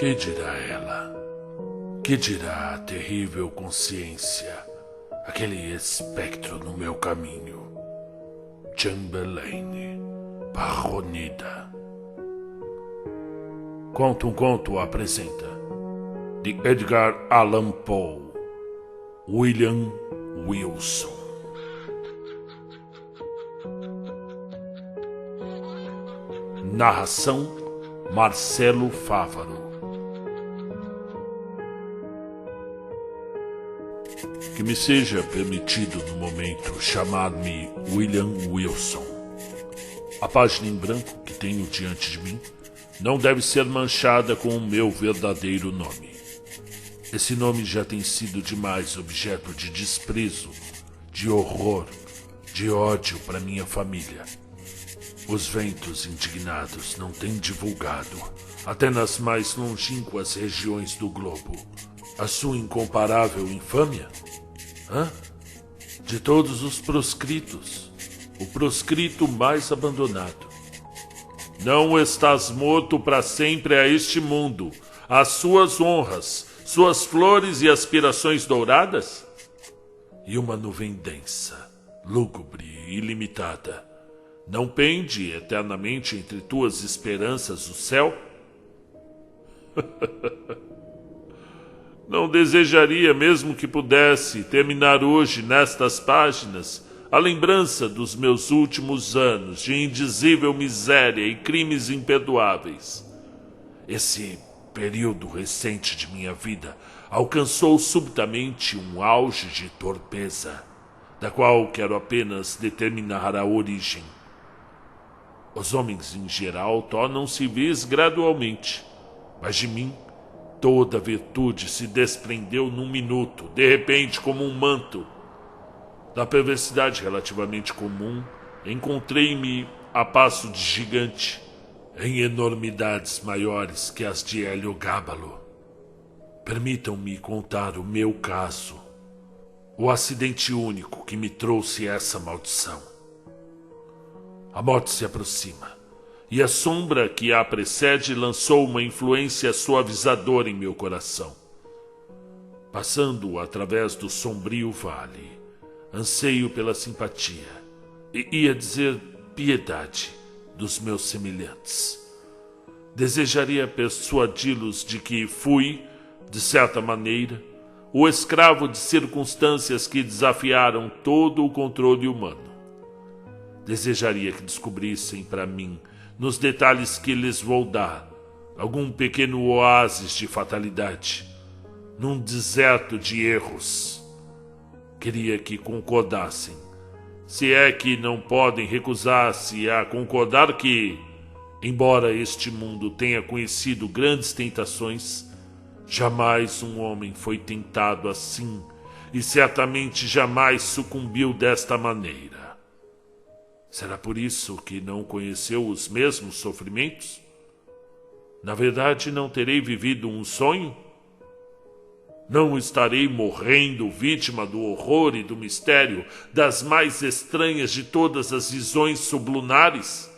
Que dirá ela? Que dirá a terrível consciência, aquele espectro no meu caminho? Chamberlain, Parronida. Conta um conto apresenta, de Edgar Allan Poe, William Wilson. Narração Marcelo Fávaro. Que me seja permitido no momento chamar-me William Wilson. A página em branco que tenho diante de mim não deve ser manchada com o meu verdadeiro nome. Esse nome já tem sido demais objeto de desprezo, de horror, de ódio para minha família. Os ventos indignados não têm divulgado, até nas mais longínquas regiões do globo, a sua incomparável infâmia? De todos os proscritos, o proscrito mais abandonado. Não estás morto para sempre a este mundo, às suas honras, suas flores e aspirações douradas? E uma nuvem densa, lúgubre e ilimitada, não pende eternamente entre tuas esperanças o céu? Não desejaria, mesmo que pudesse, terminar hoje, nestas páginas, a lembrança dos meus últimos anos de indizível miséria e crimes imperdoáveis. Esse período recente de minha vida alcançou subitamente um auge de torpeza, da qual quero apenas determinar a origem. Os homens em geral tornam-se vis gradualmente, mas de mim toda virtude se desprendeu num minuto, de repente como um manto. Da perversidade relativamente comum, encontrei-me a passo de gigante, em enormidades maiores que as de Heliogábalo. Permitam-me contar o meu caso, o acidente único que me trouxe essa maldição. A morte se aproxima, e a sombra que a precede lançou uma influência suavizadora em meu coração. Passando através do sombrio vale, anseio pela simpatia, e ia dizer piedade, dos meus semelhantes. Desejaria persuadi-los de que fui, de certa maneira, o escravo de circunstâncias que desafiaram todo o controle humano. Desejaria que descobrissem para mim, nos detalhes que lhes vou dar, algum pequeno oásis de fatalidade, num deserto de erros. Queria que concordassem, se é que não podem recusar-se a concordar que, embora este mundo tenha conhecido grandes tentações, jamais um homem foi tentado assim e certamente jamais sucumbiu desta maneira. Será por isso que não conheceu os mesmos sofrimentos? Na verdade, não terei vivido um sonho? Não estarei morrendo vítima do horror e do mistério das mais estranhas de todas as visões sublunares?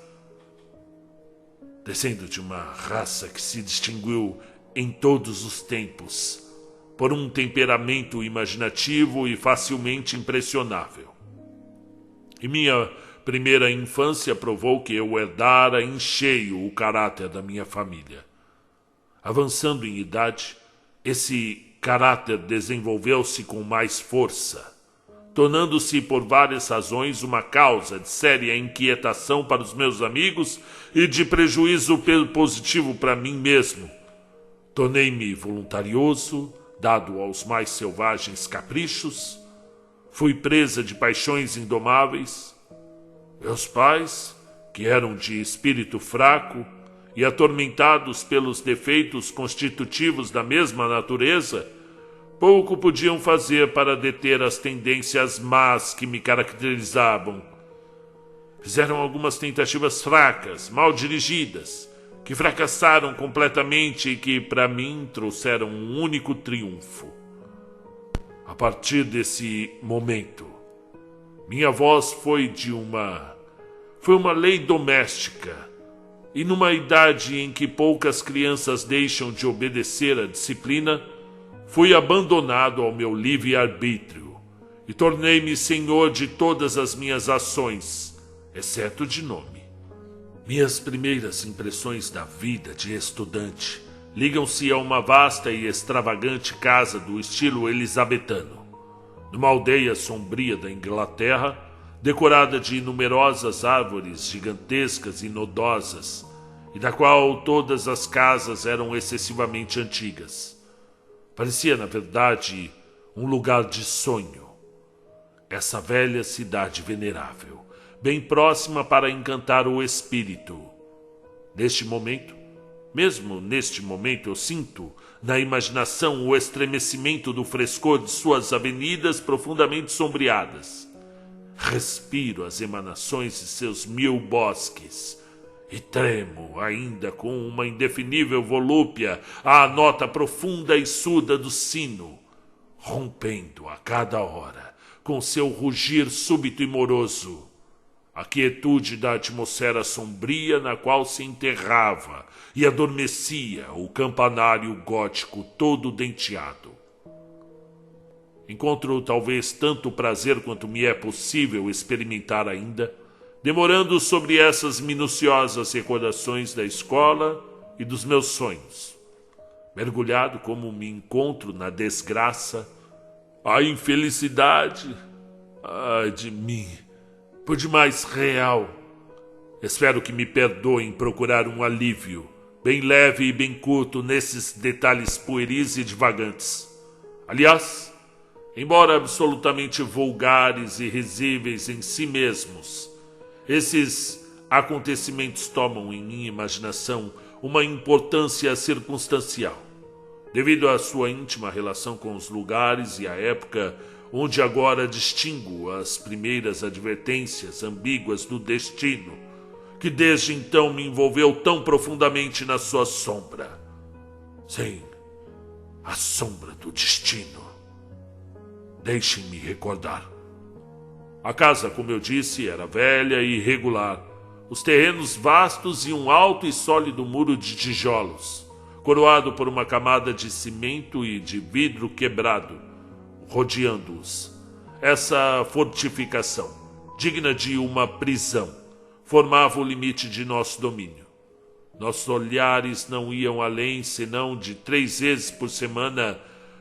Descendo de uma raça que se distinguiu em todos os tempos por um temperamento imaginativo e facilmente impressionável. E minha primeira infância provou que eu herdara em cheio o caráter da minha família. Avançando em idade, esse caráter desenvolveu-se com mais força, tornando-se por várias razões uma causa de séria inquietação para os meus amigos e de prejuízo positivo para mim mesmo. Tornei-me voluntarioso, dado aos mais selvagens caprichos, fui presa de paixões indomáveis. Meus pais, que eram de espírito fraco e atormentados pelos defeitos constitutivos da mesma natureza, pouco podiam fazer para deter as tendências más que me caracterizavam. Fizeram algumas tentativas fracas, mal dirigidas, que fracassaram completamente e que, para mim, trouxeram um único triunfo. A partir desse momento, minha voz foi uma lei doméstica e numa idade em que poucas crianças deixam de obedecer à disciplina, fui abandonado ao meu livre-arbítrio e tornei-me senhor de todas as minhas ações, exceto de nome. Minhas primeiras impressões da vida de estudante ligam-se a uma vasta e extravagante casa do estilo elisabetano, numa aldeia sombria da Inglaterra, decorada de numerosas árvores gigantescas e nodosas, e da qual todas as casas eram excessivamente antigas. Parecia, na verdade, um lugar de sonho. Essa velha cidade venerável, bem próxima para encantar o espírito. Mesmo neste momento, eu sinto na imaginação o estremecimento do frescor de suas avenidas profundamente sombreadas. Respiro as emanações de seus 1000 bosques e tremo ainda com uma indefinível volúpia à nota profunda e surda do sino, rompendo a cada hora com seu rugir súbito e moroso a quietude da atmosfera sombria na qual se enterrava e adormecia o campanário gótico todo denteado. Encontro talvez tanto prazer quanto me é possível experimentar ainda, demorando sobre essas minuciosas recordações da escola e dos meus sonhos. Mergulhado como me encontro na desgraça, a infelicidade, ai de mim, por demais real. Espero que me perdoem procurar um alívio, bem leve e bem curto, nesses detalhes pueris e divagantes. Aliás, embora absolutamente vulgares e risíveis em si mesmos, esses acontecimentos tomam em minha imaginação uma importância circunstancial, devido à sua íntima relação com os lugares e a época onde agora distingo as primeiras advertências ambíguas do destino, que desde então me envolveu tão profundamente na sua sombra. Sim, a sombra do destino. Deixem-me recordar. A casa, como eu disse, era velha e irregular. Os terrenos vastos e um alto e sólido muro de tijolos, coroado por uma camada de cimento e de vidro quebrado, rodeando-os. Essa fortificação, digna de uma prisão, formava o limite de nosso domínio. Nossos olhares não iam além senão de 3 vezes por semana,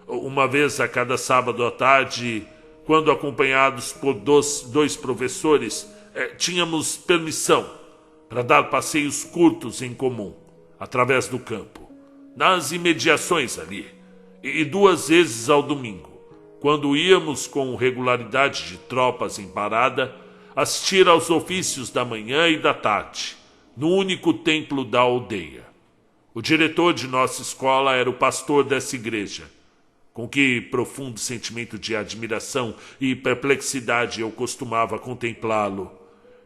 uma vez a cada sábado à tarde, quando acompanhados por dois professores, tínhamos permissão para dar passeios curtos em comum, através do campo, nas imediações ali, e 2 vezes ao domingo, quando íamos com regularidade de tropas em parada, assistir aos ofícios da manhã e da tarde, no único templo da aldeia. O diretor de nossa escola era o pastor dessa igreja. Com que profundo sentimento de admiração e perplexidade eu costumava contemplá-lo,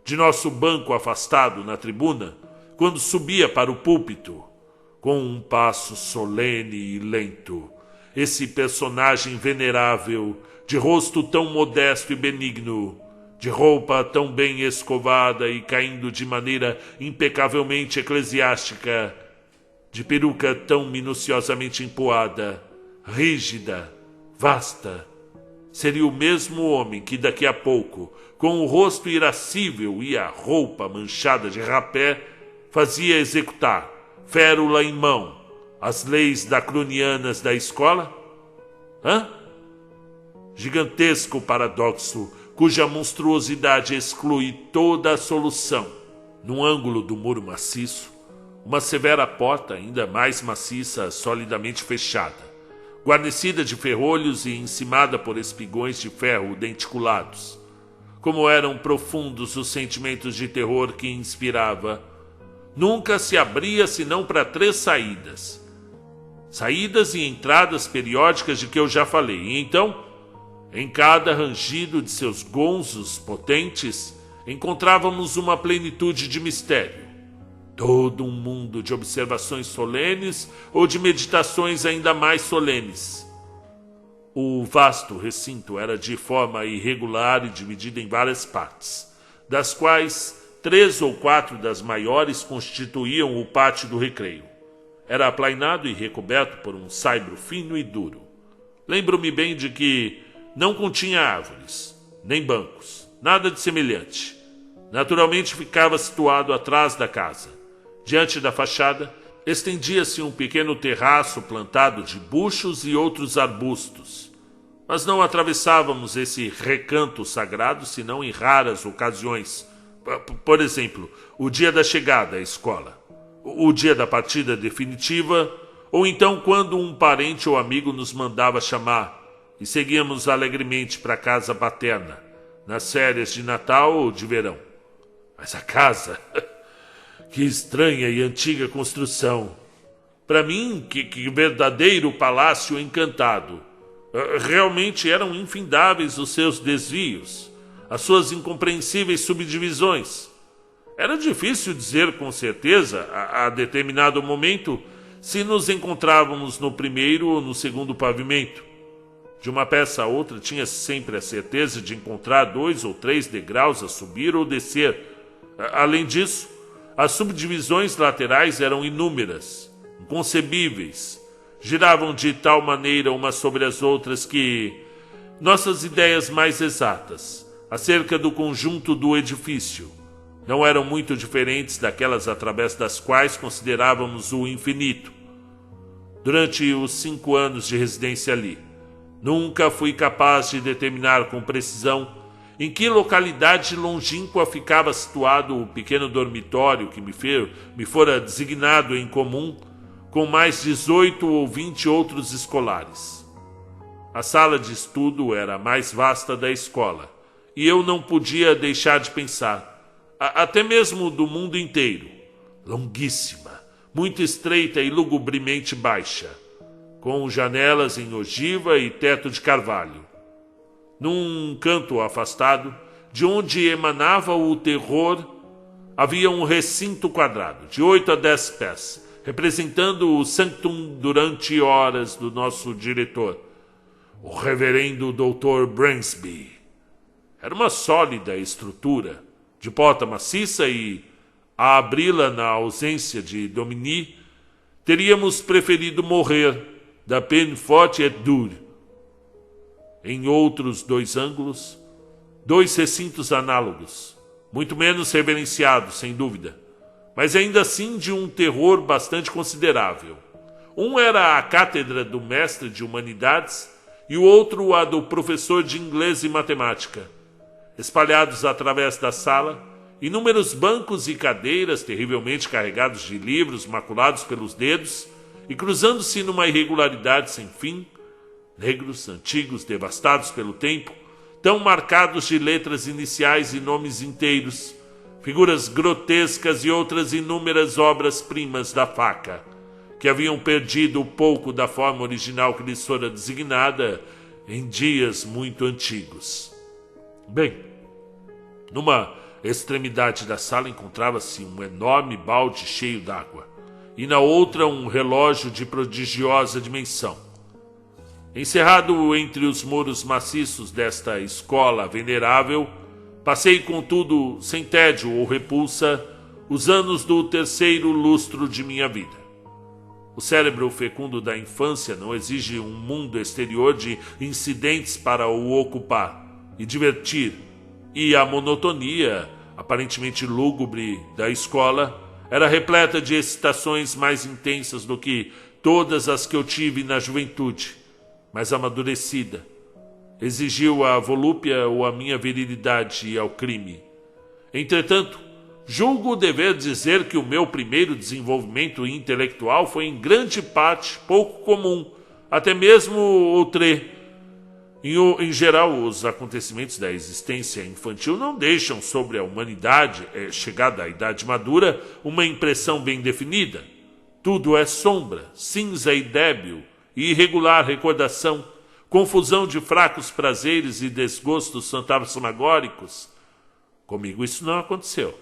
de nosso banco afastado na tribuna, quando subia para o púlpito, com um passo solene e lento. Esse personagem venerável, de rosto tão modesto e benigno, de roupa tão bem escovada e caindo de maneira impecavelmente eclesiástica, de peruca tão minuciosamente empoada, rígida, vasta, seria o mesmo homem que daqui a pouco, com o rosto irascível e a roupa manchada de rapé, fazia executar, férula em mão, as leis draconianas da escola? Gigantesco paradoxo, cuja monstruosidade exclui toda a solução. Num ângulo do muro maciço, uma severa porta ainda mais maciça, solidamente fechada, guarnecida de ferrolhos e encimada por espigões de ferro denticulados. Como eram profundos os sentimentos de terror que inspirava, nunca se abria senão para 3 saídas. Saídas e entradas periódicas de que eu já falei. E então, em cada rangido de seus gonzos potentes, encontrávamos uma plenitude de mistério. Todo um mundo de observações solenes ou de meditações ainda mais solenes. O vasto recinto era de forma irregular e dividido em várias partes, das quais 3 ou 4 das maiores constituíam o pátio do recreio. Era aplainado e recoberto por um saibro fino e duro. Lembro-me bem de que não continha árvores, nem bancos, nada de semelhante. Naturalmente ficava situado atrás da casa. Diante da fachada, estendia-se um pequeno terraço plantado de buchos e outros arbustos. Mas não atravessávamos esse recanto sagrado senão em raras ocasiões. Por exemplo, o dia da chegada à escola, o dia da partida definitiva, ou então quando um parente ou amigo nos mandava chamar e seguíamos alegremente para a casa paterna, nas férias de Natal ou de verão. Mas a casa, que estranha e antiga construção. Para mim, que verdadeiro palácio encantado. Realmente eram infindáveis os seus desvios, as suas incompreensíveis subdivisões. Era difícil dizer com certeza, a determinado momento, se nos encontrávamos no primeiro ou no segundo pavimento. De uma peça a outra tinha sempre a certeza de encontrar 2 ou 3 degraus a subir ou descer. Além disso, as subdivisões laterais eram inúmeras, inconcebíveis. Giravam de tal maneira umas sobre as outras que nossas ideias mais exatas acerca do conjunto do edifício não eram muito diferentes daquelas através das quais considerávamos o infinito. Durante os 5 anos de residência ali, nunca fui capaz de determinar com precisão em que localidade longínqua ficava situado o pequeno dormitório que me fora designado em comum com mais 18 ou 20 outros escolares. A sala de estudo era a mais vasta da escola, e eu não podia deixar de pensar, até mesmo do mundo inteiro, longuíssima, muito estreita e lugubremente baixa, com janelas em ogiva e teto de carvalho. Num canto afastado, de onde emanava o terror, havia um recinto quadrado, de 8 a 10 pés, representando o sanctum durante horas do nosso diretor, o reverendo Dr. Bransby. Era uma sólida estrutura, de porta maciça e, a abri-la na ausência de Domini, teríamos preferido morrer da peine forte et dure. Em outros 2 ângulos, 2 recintos análogos, muito menos reverenciados, sem dúvida, mas ainda assim de um terror bastante considerável. Um era a cátedra do mestre de humanidades e o outro a do professor de inglês e matemática. Espalhados através da sala, inúmeros bancos e cadeiras terrivelmente carregados de livros maculados pelos dedos e cruzando-se numa irregularidade sem fim, negros, antigos, devastados pelo tempo, tão marcados de letras iniciais e nomes inteiros, figuras grotescas e outras inúmeras obras-primas da faca, que haviam perdido um pouco da forma original que lhes fora designada em dias muito antigos. Bem, numa extremidade da sala encontrava-se um enorme balde cheio d'água, e na outra um relógio de prodigiosa dimensão. Encerrado entre os muros maciços desta escola venerável, passei, contudo, sem tédio ou repulsa, os anos do 3º lustro de minha vida. O cérebro fecundo da infância não exige um mundo exterior de incidentes para o ocupar e divertir, e a monotonia, aparentemente lúgubre, da escola era repleta de excitações mais intensas do que todas as que eu tive na juventude, mas amadurecida. Exigiu a volúpia ou a minha virilidade ao crime. Entretanto, julgo dever dizer que o meu primeiro desenvolvimento intelectual foi em grande parte pouco comum, até mesmo outré. Em geral, os acontecimentos da existência infantil não deixam sobre a humanidade, chegada à idade madura, uma impressão bem definida. Tudo é sombra, cinza e débil, e irregular recordação, confusão de fracos prazeres e desgostos fantasmagóricos. Comigo isso não aconteceu.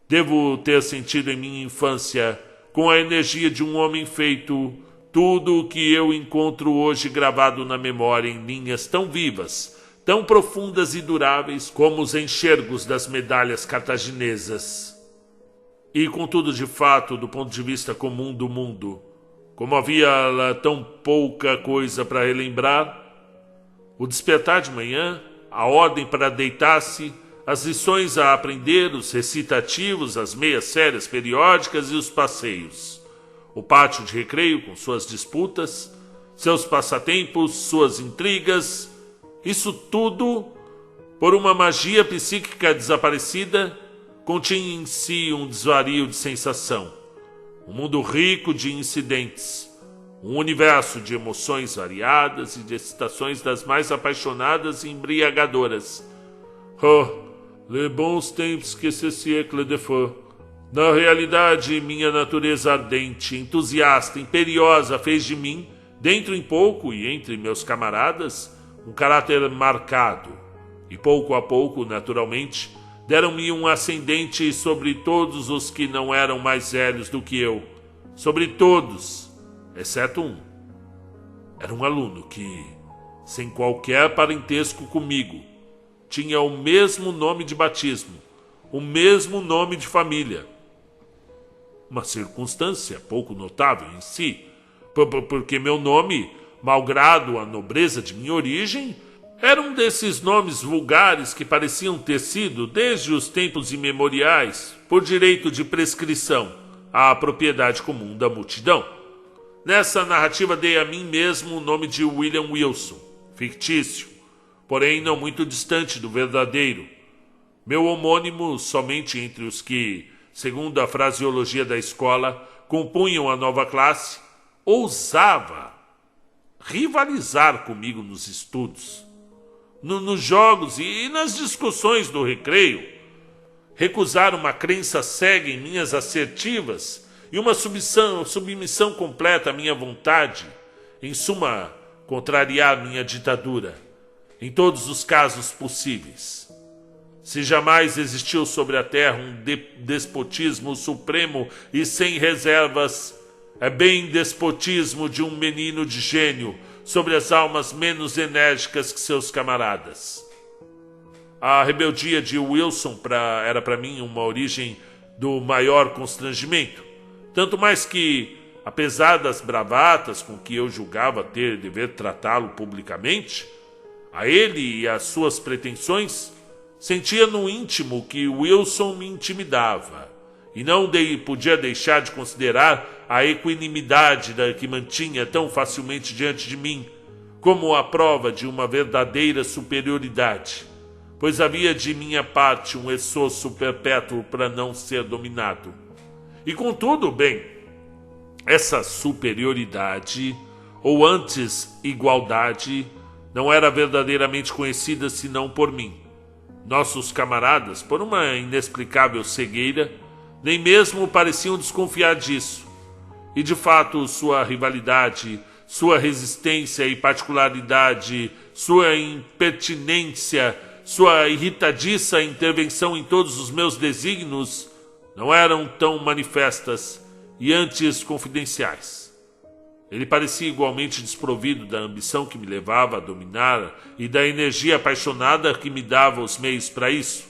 Devo ter sentido em minha infância, com a energia de um homem feito, tudo o que eu encontro hoje gravado na memória em linhas tão vivas, tão profundas e duráveis como os enxergos das medalhas cartaginesas. E contudo, de fato, do ponto de vista comum do mundo, como havia lá tão pouca coisa para relembrar, o despertar de manhã, a ordem para deitar-se, as lições a aprender, os recitativos, as meias sérias periódicas e os passeios, o pátio de recreio com suas disputas, seus passatempos, suas intrigas, isso tudo, por uma magia psíquica desaparecida, continha em si um desvario de sensação, um mundo rico de incidentes, um universo de emoções variadas e de excitações das mais apaixonadas e embriagadoras. Oh, les bons tempos que ce siècle de feu. Na realidade, minha natureza ardente, entusiasta, imperiosa fez de mim, dentro em pouco e entre meus camaradas, um caráter marcado. E pouco a pouco, naturalmente, deram-me um ascendente sobre todos os que não eram mais velhos do que eu. Sobre todos, exceto um. Era um aluno que, sem qualquer parentesco comigo, tinha o mesmo nome de batismo, o mesmo nome de família. Uma circunstância pouco notável em si, porque meu nome, malgrado a nobreza de minha origem, era um desses nomes vulgares que pareciam ter sido, desde os tempos imemoriais, por direito de prescrição, a propriedade comum da multidão. Nessa narrativa dei a mim mesmo o nome de William Wilson, fictício, porém não muito distante do verdadeiro. Meu homônimo somente entre os que, segundo a fraseologia da escola, compunham a nova classe, ousava rivalizar comigo nos estudos, nos jogos e nas discussões do recreio, recusar uma crença cega em minhas assertivas e uma submissão completa à minha vontade, em suma, contrariar minha ditadura, em todos os casos possíveis. Se jamais existiu sobre a terra um despotismo supremo e sem reservas, é bem despotismo de um menino de gênio sobre as almas menos enérgicas que seus camaradas. A rebeldia de Wilson era para mim uma origem do maior constrangimento, tanto mais que, apesar das bravatas com que eu julgava ter dever tratá-lo publicamente, a ele e às suas pretensões, sentia no íntimo que Wilson me intimidava, e não podia deixar de considerar a equanimidade que mantinha tão facilmente diante de mim como a prova de uma verdadeira superioridade, pois havia de minha parte um esforço perpétuo para não ser dominado. E contudo, bem, essa superioridade, ou antes igualdade, não era verdadeiramente conhecida senão por mim. Nossos camaradas, por uma inexplicável cegueira, nem mesmo pareciam desconfiar disso. E de fato sua rivalidade, sua resistência e particularidade, sua impertinência, sua irritadiça intervenção em todos os meus desígnios não eram tão manifestas e antes confidenciais. Ele parecia igualmente desprovido da ambição que me levava a dominar e da energia apaixonada que me dava os meios para isso.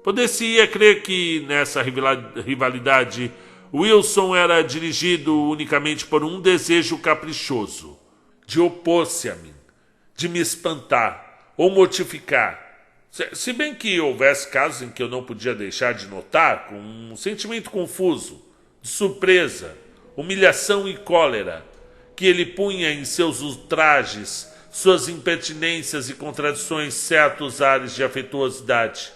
Poder-se-ia crer que, nessa rivalidade, Wilson era dirigido unicamente por um desejo caprichoso, de opor-se a mim, de me espantar ou mortificar. Se bem que houvesse casos em que eu não podia deixar de notar, com um sentimento confuso, de surpresa, humilhação e cólera, que ele punha em seus ultrajes, suas impertinências e contradições certos ares de afetuosidade,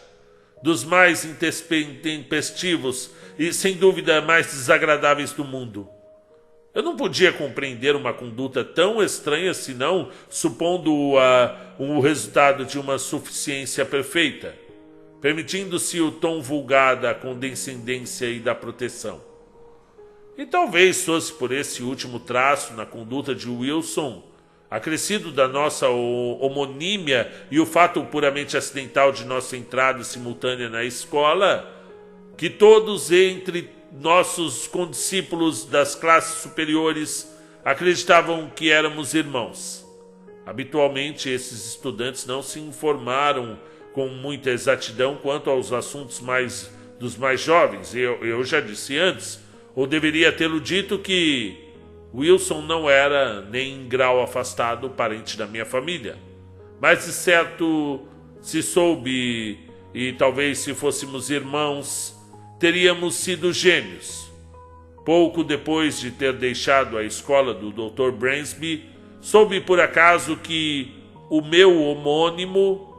dos mais intempestivos e, sem dúvida, mais desagradáveis do mundo. Eu não podia compreender uma conduta tão estranha senão supondo-a o resultado de uma suficiência perfeita, permitindo-se o tom vulgar da condescendência e da proteção. E talvez fosse por esse último traço na conduta de Wilson, acrescido da nossa homonímia e o fato puramente acidental de nossa entrada simultânea na escola, que todos entre nossos condiscípulos das classes superiores acreditavam que éramos irmãos. Habitualmente, esses estudantes não se informaram com muita exatidão quanto aos assuntos dos mais jovens. Eu já disse antes, ou deveria tê-lo dito, que Wilson não era nem em grau afastado parente da minha família. Mas de certo, se soube, e talvez se fôssemos irmãos, teríamos sido gêmeos. Pouco depois de ter deixado a escola do Dr. Bransby, soube por acaso que o meu homônimo,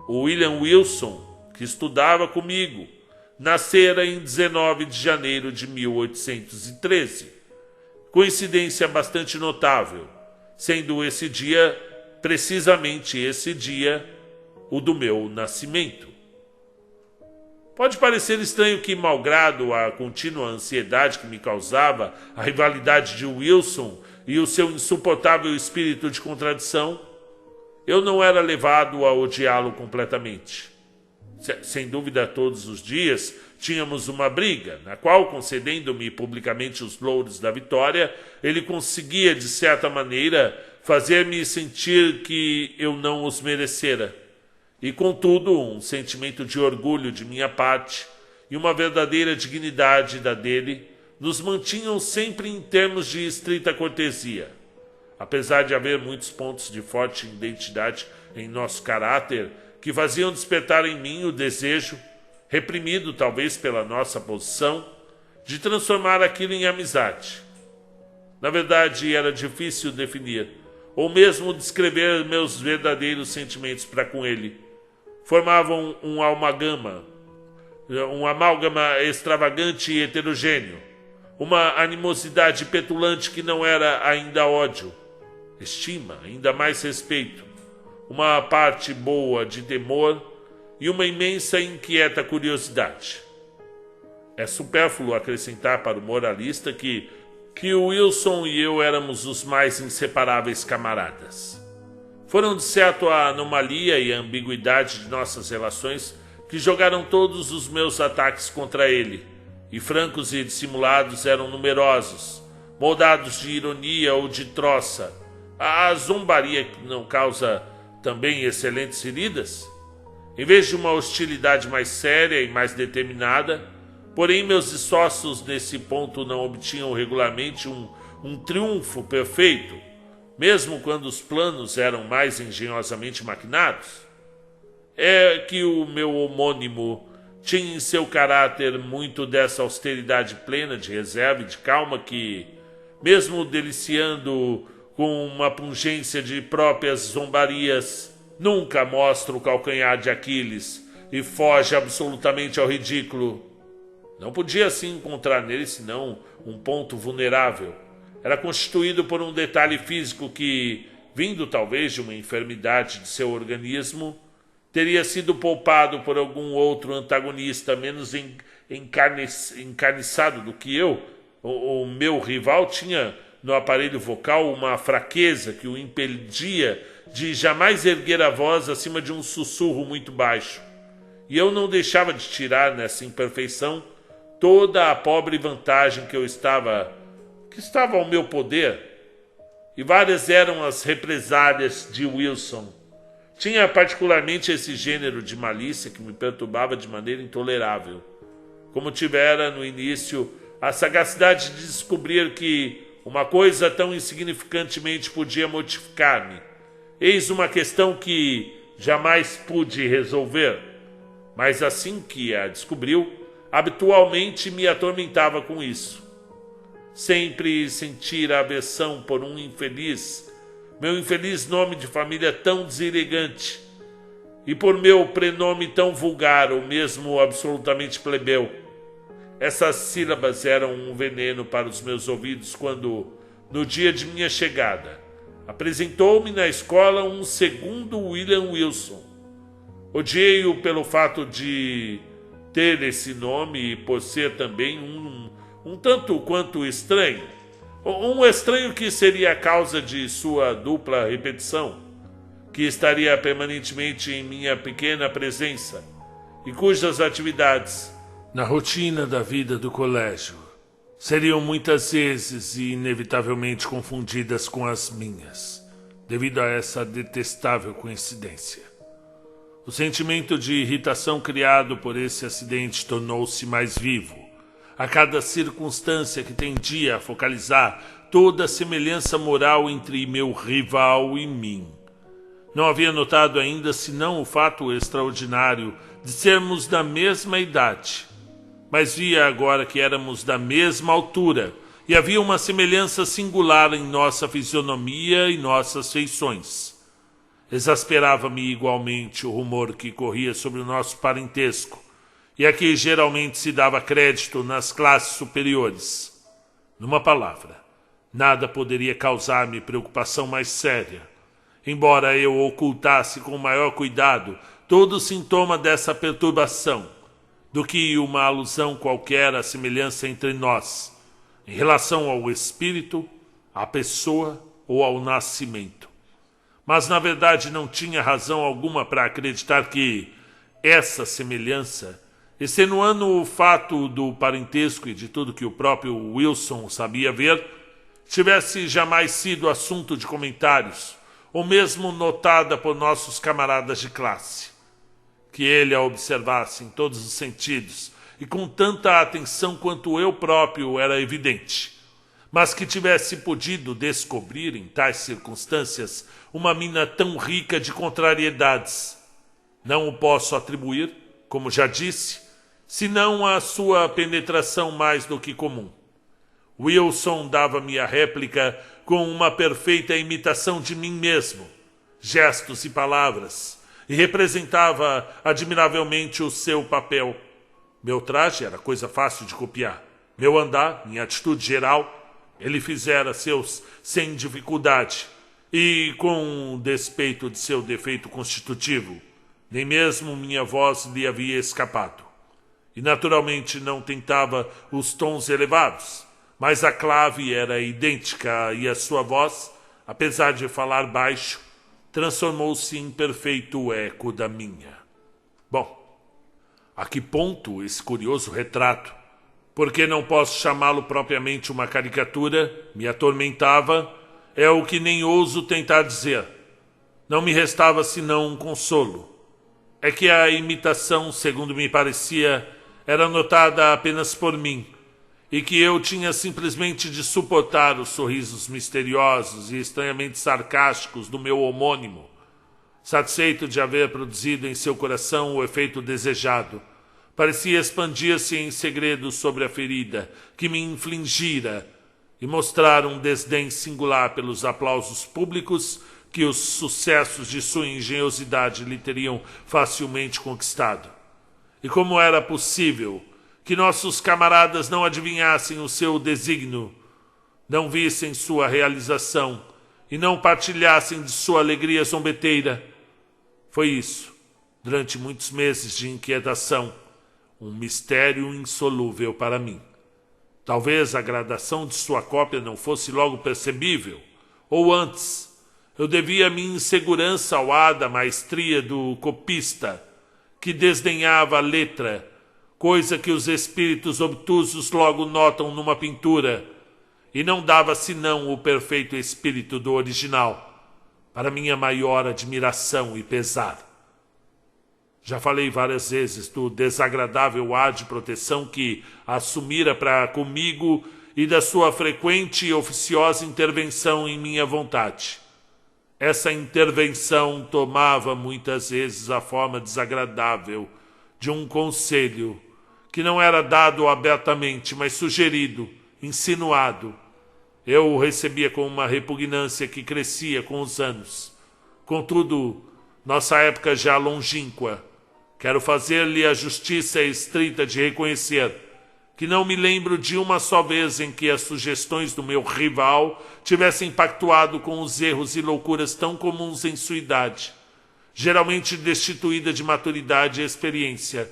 o William Wilson, que estudava comigo, nascera em 19 de janeiro de 1813. Coincidência bastante notável, sendo esse dia, precisamente esse dia, o do meu nascimento. Pode parecer estranho que, malgrado a contínua ansiedade que me causava a rivalidade de Wilson e o seu insuportável espírito de contradição, eu não era levado a odiá-lo completamente. Sem dúvida, todos os dias tínhamos uma briga, na qual, concedendo-me publicamente os louros da vitória, ele conseguia, de certa maneira, fazer-me sentir que eu não os merecera. E, contudo, um sentimento de orgulho de minha parte e uma verdadeira dignidade da dele nos mantinham sempre em termos de estrita cortesia. Apesar de haver muitos pontos de forte identidade em nosso caráter que faziam despertar em mim o desejo, reprimido talvez pela nossa posição, de transformar aquilo em amizade. Na verdade, era difícil definir, ou mesmo descrever meus verdadeiros sentimentos para com ele. Formavam um amálgama extravagante e heterogêneo, uma animosidade petulante que não era ainda ódio, estima, ainda mais respeito, uma parte boa de temor e uma imensa e inquieta curiosidade. É supérfluo acrescentar para o moralista que o Wilson e eu éramos os mais inseparáveis camaradas. Foram de certo a anomalia e a ambiguidade de nossas relações que jogaram todos os meus ataques contra ele, e francos e dissimulados eram numerosos, moldados de ironia ou de troça. A zombaria que não causa também excelentes feridas? Em vez de uma hostilidade mais séria e mais determinada, porém meus esforços nesse ponto não obtinham regularmente um triunfo perfeito, mesmo quando os planos eram mais engenhosamente maquinados. É que o meu homônimo tinha em seu caráter muito dessa austeridade plena de reserva e de calma que, mesmo deliciando com uma pungência de próprias zombarias, nunca mostra o calcanhar de Aquiles e foge absolutamente ao ridículo. Não podia assim encontrar nele senão um ponto vulnerável. Era constituído por um detalhe físico que, vindo talvez de uma enfermidade de seu organismo, teria sido poupado por algum outro antagonista menos encarniçado do que eu. O meu rival tinha no aparelho vocal uma fraqueza que o impedia de jamais erguer a voz acima de um sussurro muito baixo. E eu não deixava de tirar nessa imperfeição toda a pobre vantagem que estava ao meu poder. E várias eram as represálias de Wilson. Tinha particularmente esse gênero de malícia que me perturbava de maneira intolerável. Como tivera no início a sagacidade de descobrir que uma coisa tão insignificantemente podia mortificar-me. Eis uma questão que jamais pude resolver, mas assim que a descobriu, habitualmente me atormentava com isso. Sempre sentira aversão por um infeliz, meu infeliz nome de família tão deselegante, e por meu prenome tão vulgar ou mesmo absolutamente plebeu. Essas sílabas eram um veneno para os meus ouvidos quando, no dia de minha chegada, apresentou-me na escola um segundo William Wilson. Odiei-o pelo fato de ter esse nome e por ser também um tanto quanto estranho. Um estranho que seria a causa de sua dupla repetição, que estaria permanentemente em minha pequena presença e cujas atividades, na rotina da vida do colégio, seriam muitas vezes e inevitavelmente confundidas com as minhas. devido a essa detestável coincidência. O sentimento de irritação criado por esse acidente tornou-se mais vivo a cada circunstância que tendia a focalizar toda a semelhança moral entre meu rival e mim. Não havia notado ainda senão o fato extraordinário de sermos da mesma idade, mas via agora que éramos da mesma altura e havia uma semelhança singular em nossa fisionomia e nossas feições. Exasperava-me igualmente o rumor que corria sobre o nosso parentesco, e a que geralmente se dava crédito nas classes superiores. Numa palavra, nada poderia causar-me preocupação mais séria, embora eu ocultasse com maior cuidado todo sintoma dessa perturbação, do que uma alusão qualquer à semelhança entre nós, em relação ao espírito, à pessoa ou ao nascimento. Mas, na verdade, não tinha razão alguma para acreditar que essa semelhança, extenuando o fato do parentesco e de tudo que o próprio Wilson sabia ver, tivesse jamais sido assunto de comentários, ou mesmo notada por nossos camaradas de classe. Que ele a observasse em todos os sentidos, e com tanta atenção quanto eu próprio era evidente, mas que tivesse podido descobrir em tais circunstâncias uma mina tão rica de contrariedades. Não o posso atribuir, como já disse, senão à sua penetração mais do que comum. Wilson dava-me a réplica com uma perfeita imitação de mim mesmo, gestos e palavras, e representava admiravelmente o seu papel. Meu traje era coisa fácil de copiar. Meu andar, minha atitude geral, ele fizera seus sem dificuldade, e com despeito de seu defeito constitutivo, nem mesmo minha voz lhe havia escapado. E naturalmente não tentava os tons elevados, mas a clave era idêntica e a sua voz, apesar de falar baixo, transformou-se em perfeito eco da minha. Bom, a que ponto esse curioso retrato, porque não posso chamá-lo propriamente uma caricatura, me atormentava, é o que nem ouso tentar dizer. Não me restava senão um consolo. É que a imitação, segundo me parecia, era notada apenas por mim, e que eu tinha simplesmente de suportar os sorrisos misteriosos e estranhamente sarcásticos do meu homônimo, satisfeito de haver produzido em seu coração o efeito desejado. Parecia expandir-se em segredo sobre a ferida que me infligira e mostrar um desdém singular pelos aplausos públicos que os sucessos de sua engenhosidade lhe teriam facilmente conquistado. E como era possível que nossos camaradas não adivinhassem o seu desígnio, não vissem sua realização e não partilhassem de sua alegria zombeteira? Foi isso, durante muitos meses de inquietação, um mistério insolúvel para mim. Talvez a gradação de sua cópia não fosse logo percebível, ou antes, eu devia minha insegurança ao ar da maestria do copista, que desdenhava a letra, coisa que os espíritos obtusos logo notam numa pintura, e não dava senão o perfeito espírito do original, para minha maior admiração e pesar. Já falei várias vezes do desagradável ar de proteção que assumira para comigo e da sua frequente e oficiosa intervenção em minha vontade. Essa intervenção tomava muitas vezes a forma desagradável de um conselho, que não era dado abertamente, mas sugerido, insinuado. Eu o recebia com uma repugnância que crescia com os anos. Contudo, nossa época já longínqua, quero fazer-lhe a justiça estrita de reconhecer que não me lembro de uma só vez em que as sugestões do meu rival tivessem pactuado com os erros e loucuras tão comuns em sua idade, geralmente destituída de maturidade e experiência,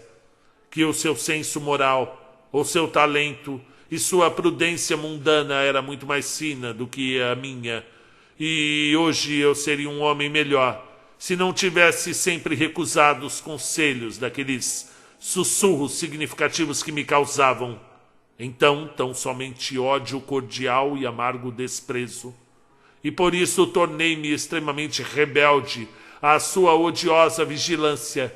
que o seu senso moral, ou seu talento e sua prudência mundana era muito mais fina do que a minha, e hoje eu seria um homem melhor se não tivesse sempre recusado os conselhos daqueles sussurros significativos que me causavam, então, tão somente ódio cordial e amargo desprezo, e por isso tornei-me extremamente rebelde à sua odiosa vigilância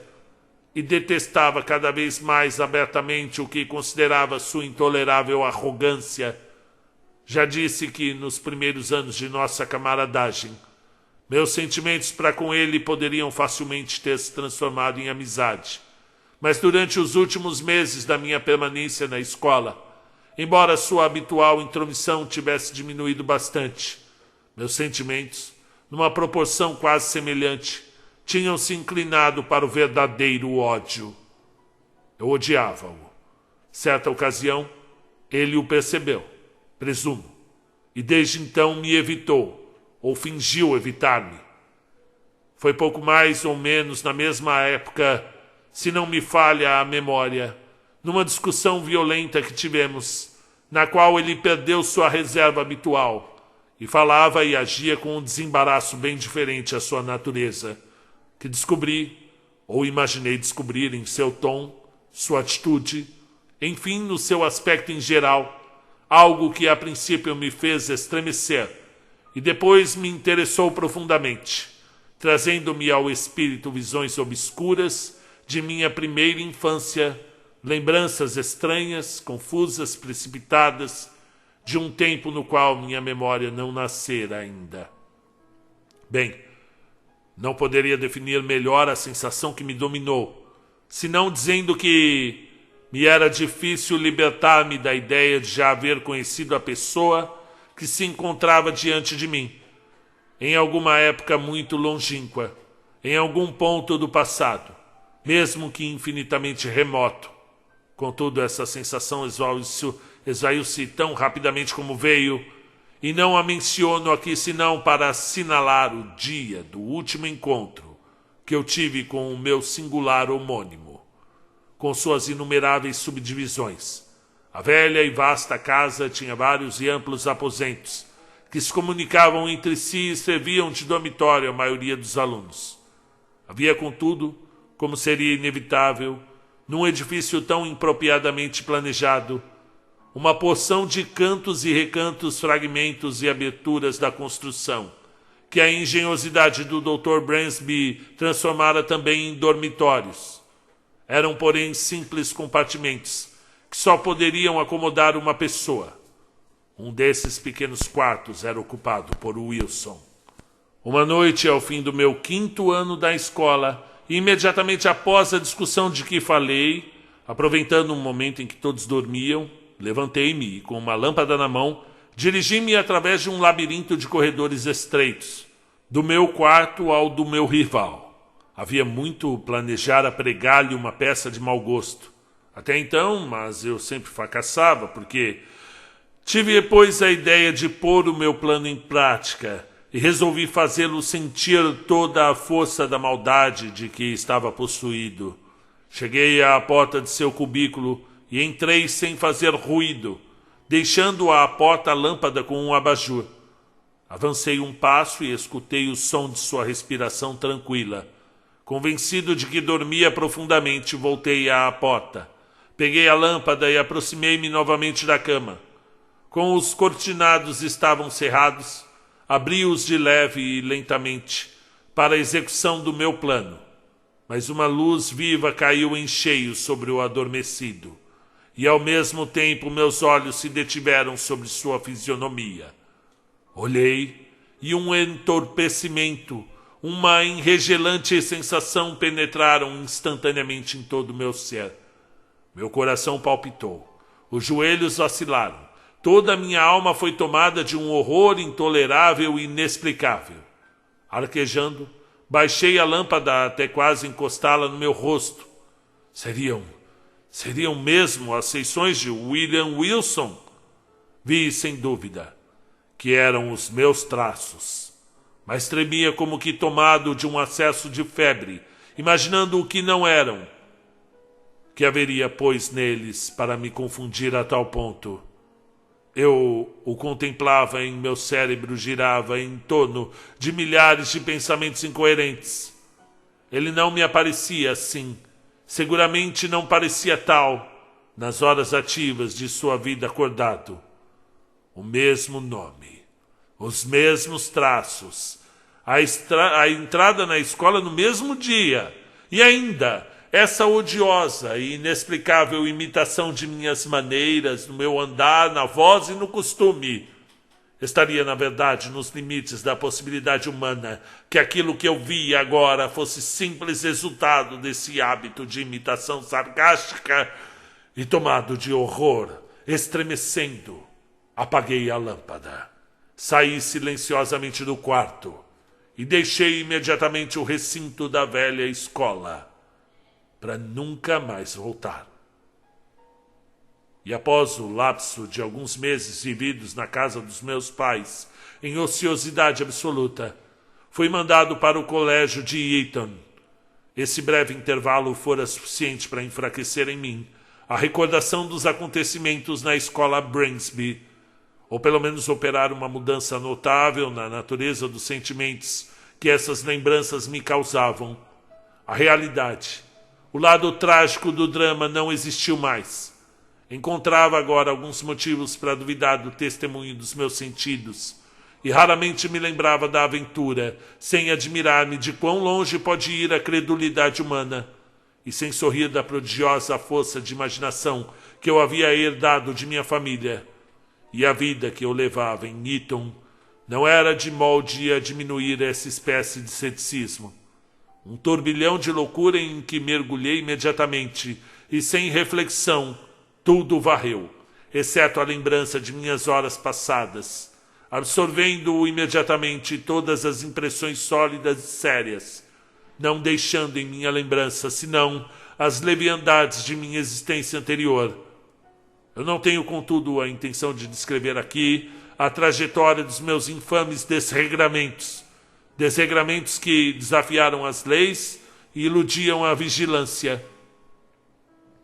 e detestava cada vez mais abertamente o que considerava sua intolerável arrogância. Já disse que, nos primeiros anos de nossa camaradagem, meus sentimentos para com ele poderiam facilmente ter se transformado em amizade. Mas durante os últimos meses da minha permanência na escola, embora sua habitual intromissão tivesse diminuído bastante, meus sentimentos, numa proporção quase semelhante, tinham se inclinado para o verdadeiro ódio. Eu odiava-o. Certa ocasião, ele o percebeu, presumo, e desde então me evitou, ou fingiu evitar-me. Foi pouco mais ou menos na mesma época, se não me falha a memória, numa discussão violenta que tivemos, na qual ele perdeu sua reserva habitual e falava e agia com um desembaraço bem diferente à sua natureza, que descobri, ou imaginei descobrir em seu tom, sua atitude, enfim, no seu aspecto em geral, algo que a princípio me fez estremecer e depois me interessou profundamente, trazendo-me ao espírito visões obscuras de minha primeira infância, lembranças estranhas, confusas, precipitadas, de um tempo no qual minha memória não nascera ainda. Bem, não poderia definir melhor a sensação que me dominou, senão dizendo que me era difícil libertar-me da ideia de já haver conhecido a pessoa que se encontrava diante de mim, em alguma época muito longínqua, em algum ponto do passado, mesmo que infinitamente remoto. Contudo, essa sensação esvaiu-se tão rapidamente como veio, e não a menciono aqui senão para assinalar o dia do último encontro que eu tive com o meu singular homônimo, com suas inumeráveis subdivisões. A velha e vasta casa tinha vários e amplos aposentos, que se comunicavam entre si e serviam de dormitório à maioria dos alunos. Havia, contudo, como seria inevitável, num edifício tão impropriadamente planejado, uma porção de cantos e recantos, fragmentos e aberturas da construção, que a engenhosidade do Dr. Bransby transformara também em dormitórios. Eram, porém, simples compartimentos, que só poderiam acomodar uma pessoa. Um desses pequenos quartos era ocupado por Wilson. Uma noite, ao fim do meu 5º ano da escola, e imediatamente após a discussão de que falei, aproveitando um momento em que todos dormiam, levantei-me e, com uma lâmpada na mão, dirigi-me através de um labirinto de corredores estreitos, do meu quarto ao do meu rival. Havia muito planejara pregar-lhe uma peça de mau gosto. Até então, mas eu sempre fracassava, porque tive depois a ideia de pôr o meu plano em prática e resolvi fazê-lo sentir toda a força da maldade de que estava possuído. Cheguei à porta de seu cubículo e entrei sem fazer ruído, deixando à porta a lâmpada com um abajur. Avancei um passo e escutei o som de sua respiração tranquila. Convencido de que dormia profundamente, voltei à porta. Peguei a lâmpada e aproximei-me novamente da cama. Como os cortinados estavam cerrados, abri-os de leve e lentamente para a execução do meu plano. Mas uma luz viva caiu em cheio sobre o adormecido, e ao mesmo tempo meus olhos se detiveram sobre sua fisionomia. Olhei, e um entorpecimento, uma enregelante sensação penetraram instantaneamente em todo o meu ser. Meu coração palpitou, os joelhos vacilaram, toda a minha alma foi tomada de um horror intolerável e inexplicável. Arquejando, baixei a lâmpada até quase encostá-la no meu rosto. Seriam mesmo as feições de William Wilson? Vi, sem dúvida, que eram os meus traços, mas tremia como que tomado de um acesso de febre, imaginando o que não eram. Que haveria, pois, neles para me confundir a tal ponto? Eu o contemplava e em meu cérebro girava em torno de milhares de pensamentos incoerentes. Ele não me aparecia assim, seguramente não parecia tal, nas horas ativas de sua vida acordado. O mesmo nome, Os mesmos traços. A entrada na escola no mesmo dia. E ainda, essa odiosa e inexplicável imitação de minhas maneiras, no meu andar, na voz e no costume. Estaria, na verdade, nos limites da possibilidade humana que aquilo que eu vi agora fosse simples resultado desse hábito de imitação sarcástica e, tomado de horror, estremecendo, apaguei a lâmpada. Saí silenciosamente do quarto e deixei imediatamente o recinto da velha escola para nunca mais voltar. E após o lapso de alguns meses vividos na casa dos meus pais, em ociosidade absoluta, fui mandado para o colégio de Eton. Esse breve intervalo fora suficiente para enfraquecer em mim a recordação dos acontecimentos na escola Bransby, ou pelo menos operar uma mudança notável na natureza dos sentimentos que essas lembranças me causavam. A realidade, o lado trágico do drama não existiu mais. Encontrava agora alguns motivos para duvidar do testemunho dos meus sentidos, e raramente me lembrava da aventura, sem admirar-me de quão longe pode ir a credulidade humana, e sem sorrir da prodigiosa força de imaginação que eu havia herdado de minha família. E a vida que eu levava em Eton não era de molde a diminuir essa espécie de ceticismo. Um turbilhão de loucura em que mergulhei imediatamente, e sem reflexão, tudo varreu, exceto a lembrança de minhas horas passadas, absorvendo imediatamente todas as impressões sólidas e sérias, não deixando em minha lembrança senão as leviandades de minha existência anterior. Eu não tenho, contudo, a intenção de descrever aqui a trajetória dos meus infames desregramentos que desafiaram as leis e iludiam a vigilância.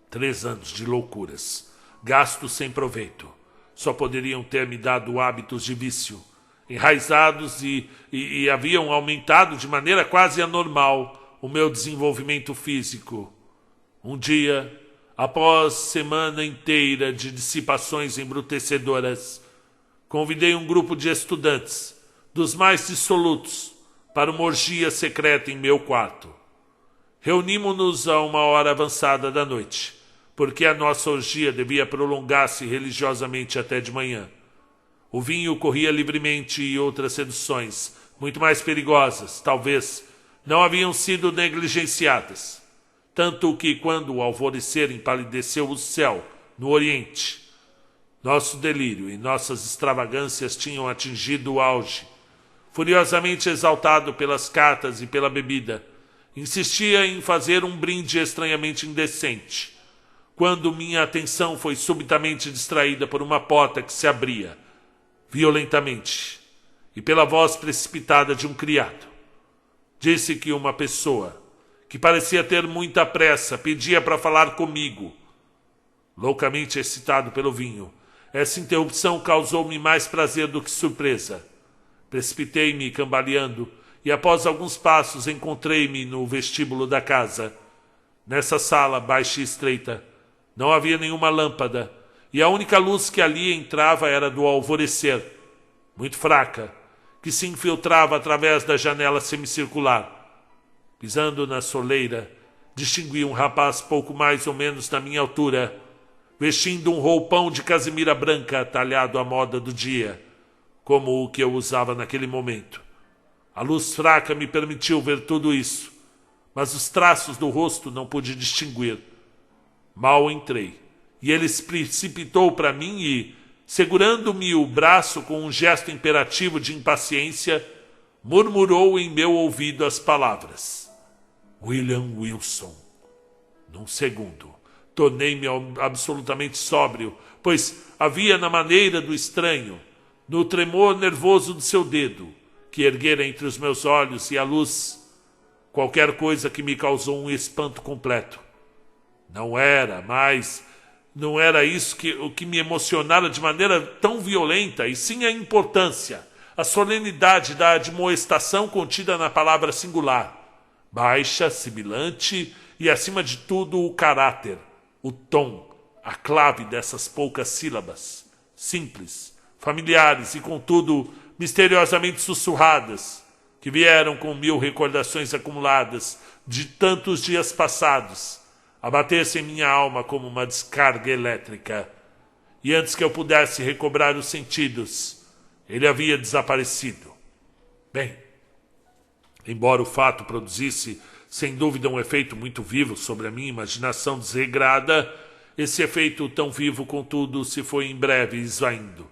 3 anos de loucuras, gastos sem proveito, só poderiam ter me dado hábitos de vício, enraizados e haviam aumentado de maneira quase anormal o meu desenvolvimento físico. Um dia, após semana inteira de dissipações embrutecedoras, convidei um grupo de estudantes, dos mais dissolutos, para uma orgia secreta em meu quarto. Reunimos-nos a uma hora avançada da noite, porque a nossa orgia devia prolongar-se religiosamente até de manhã. O vinho corria livremente e outras seduções, muito mais perigosas, talvez, não haviam sido negligenciadas. Tanto que, quando o alvorecer empalideceu o céu no Oriente, nosso delírio e nossas extravagâncias tinham atingido o auge. Furiosamente exaltado pelas cartas e pela bebida, insistia em fazer um brinde estranhamente indecente, quando minha atenção foi subitamente distraída por uma porta que se abria, violentamente, e pela voz precipitada de um criado. Disse que uma pessoa, que parecia ter muita pressa, pedia para falar comigo. Loucamente excitado pelo vinho, essa interrupção causou-me mais prazer do que surpresa. Precipitei-me cambaleando e após alguns passos encontrei-me no vestíbulo da casa. Nessa sala baixa e estreita não havia nenhuma lâmpada e a única luz que ali entrava era do alvorecer, muito fraca, que se infiltrava através da janela semicircular. Pisando na soleira, distingui um rapaz pouco mais ou menos da minha altura, vestindo um roupão de casimira branca talhado à moda do dia, como o que eu usava naquele momento. A luz fraca me permitiu ver tudo isso, mas os traços do rosto não pude distinguir. Mal entrei, e ele se precipitou para mim e, segurando-me o braço com um gesto imperativo de impaciência, murmurou em meu ouvido as palavras: William Wilson. Num segundo, tornei-me absolutamente sóbrio, pois havia na maneira do estranho, no tremor nervoso do seu dedo, que erguera entre os meus olhos e a luz, qualquer coisa que me causou um espanto completo. Não era isso o que me emocionara de maneira tão violenta, e sim a importância, a solenidade da admoestação contida na palavra singular, baixa, sibilante e, acima de tudo, o caráter, o tom, a clave dessas poucas sílabas, simples, familiares e, contudo, misteriosamente sussurradas, que vieram com 1000 recordações acumuladas de tantos dias passados, abater-se em minha alma como uma descarga elétrica. E antes que eu pudesse recobrar os sentidos, ele havia desaparecido. Bem, embora o fato produzisse, sem dúvida, um efeito muito vivo sobre a minha imaginação desregrada, esse efeito tão vivo, contudo, se foi em breve esvaindo.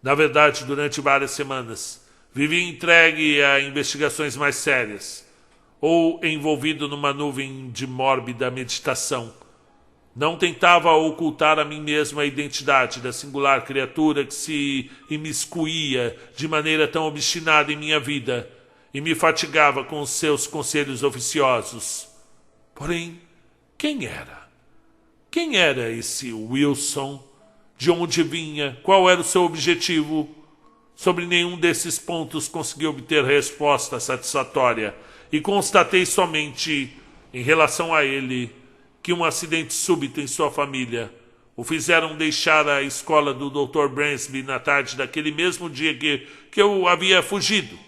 Na verdade, durante várias semanas, vivi entregue a investigações mais sérias, ou envolvido numa nuvem de mórbida meditação. Não tentava ocultar a mim mesmo a identidade da singular criatura que se imiscuía de maneira tão obstinada em minha vida e me fatigava com os seus conselhos oficiosos. Porém, quem era? Quem era esse Wilson? De onde vinha? Qual era o seu objetivo? Sobre nenhum desses pontos consegui obter resposta satisfatória e constatei somente, em relação a ele, que um acidente súbito em sua família o fizeram deixar a escola do Dr. Bransby na tarde daquele mesmo dia que eu havia fugido.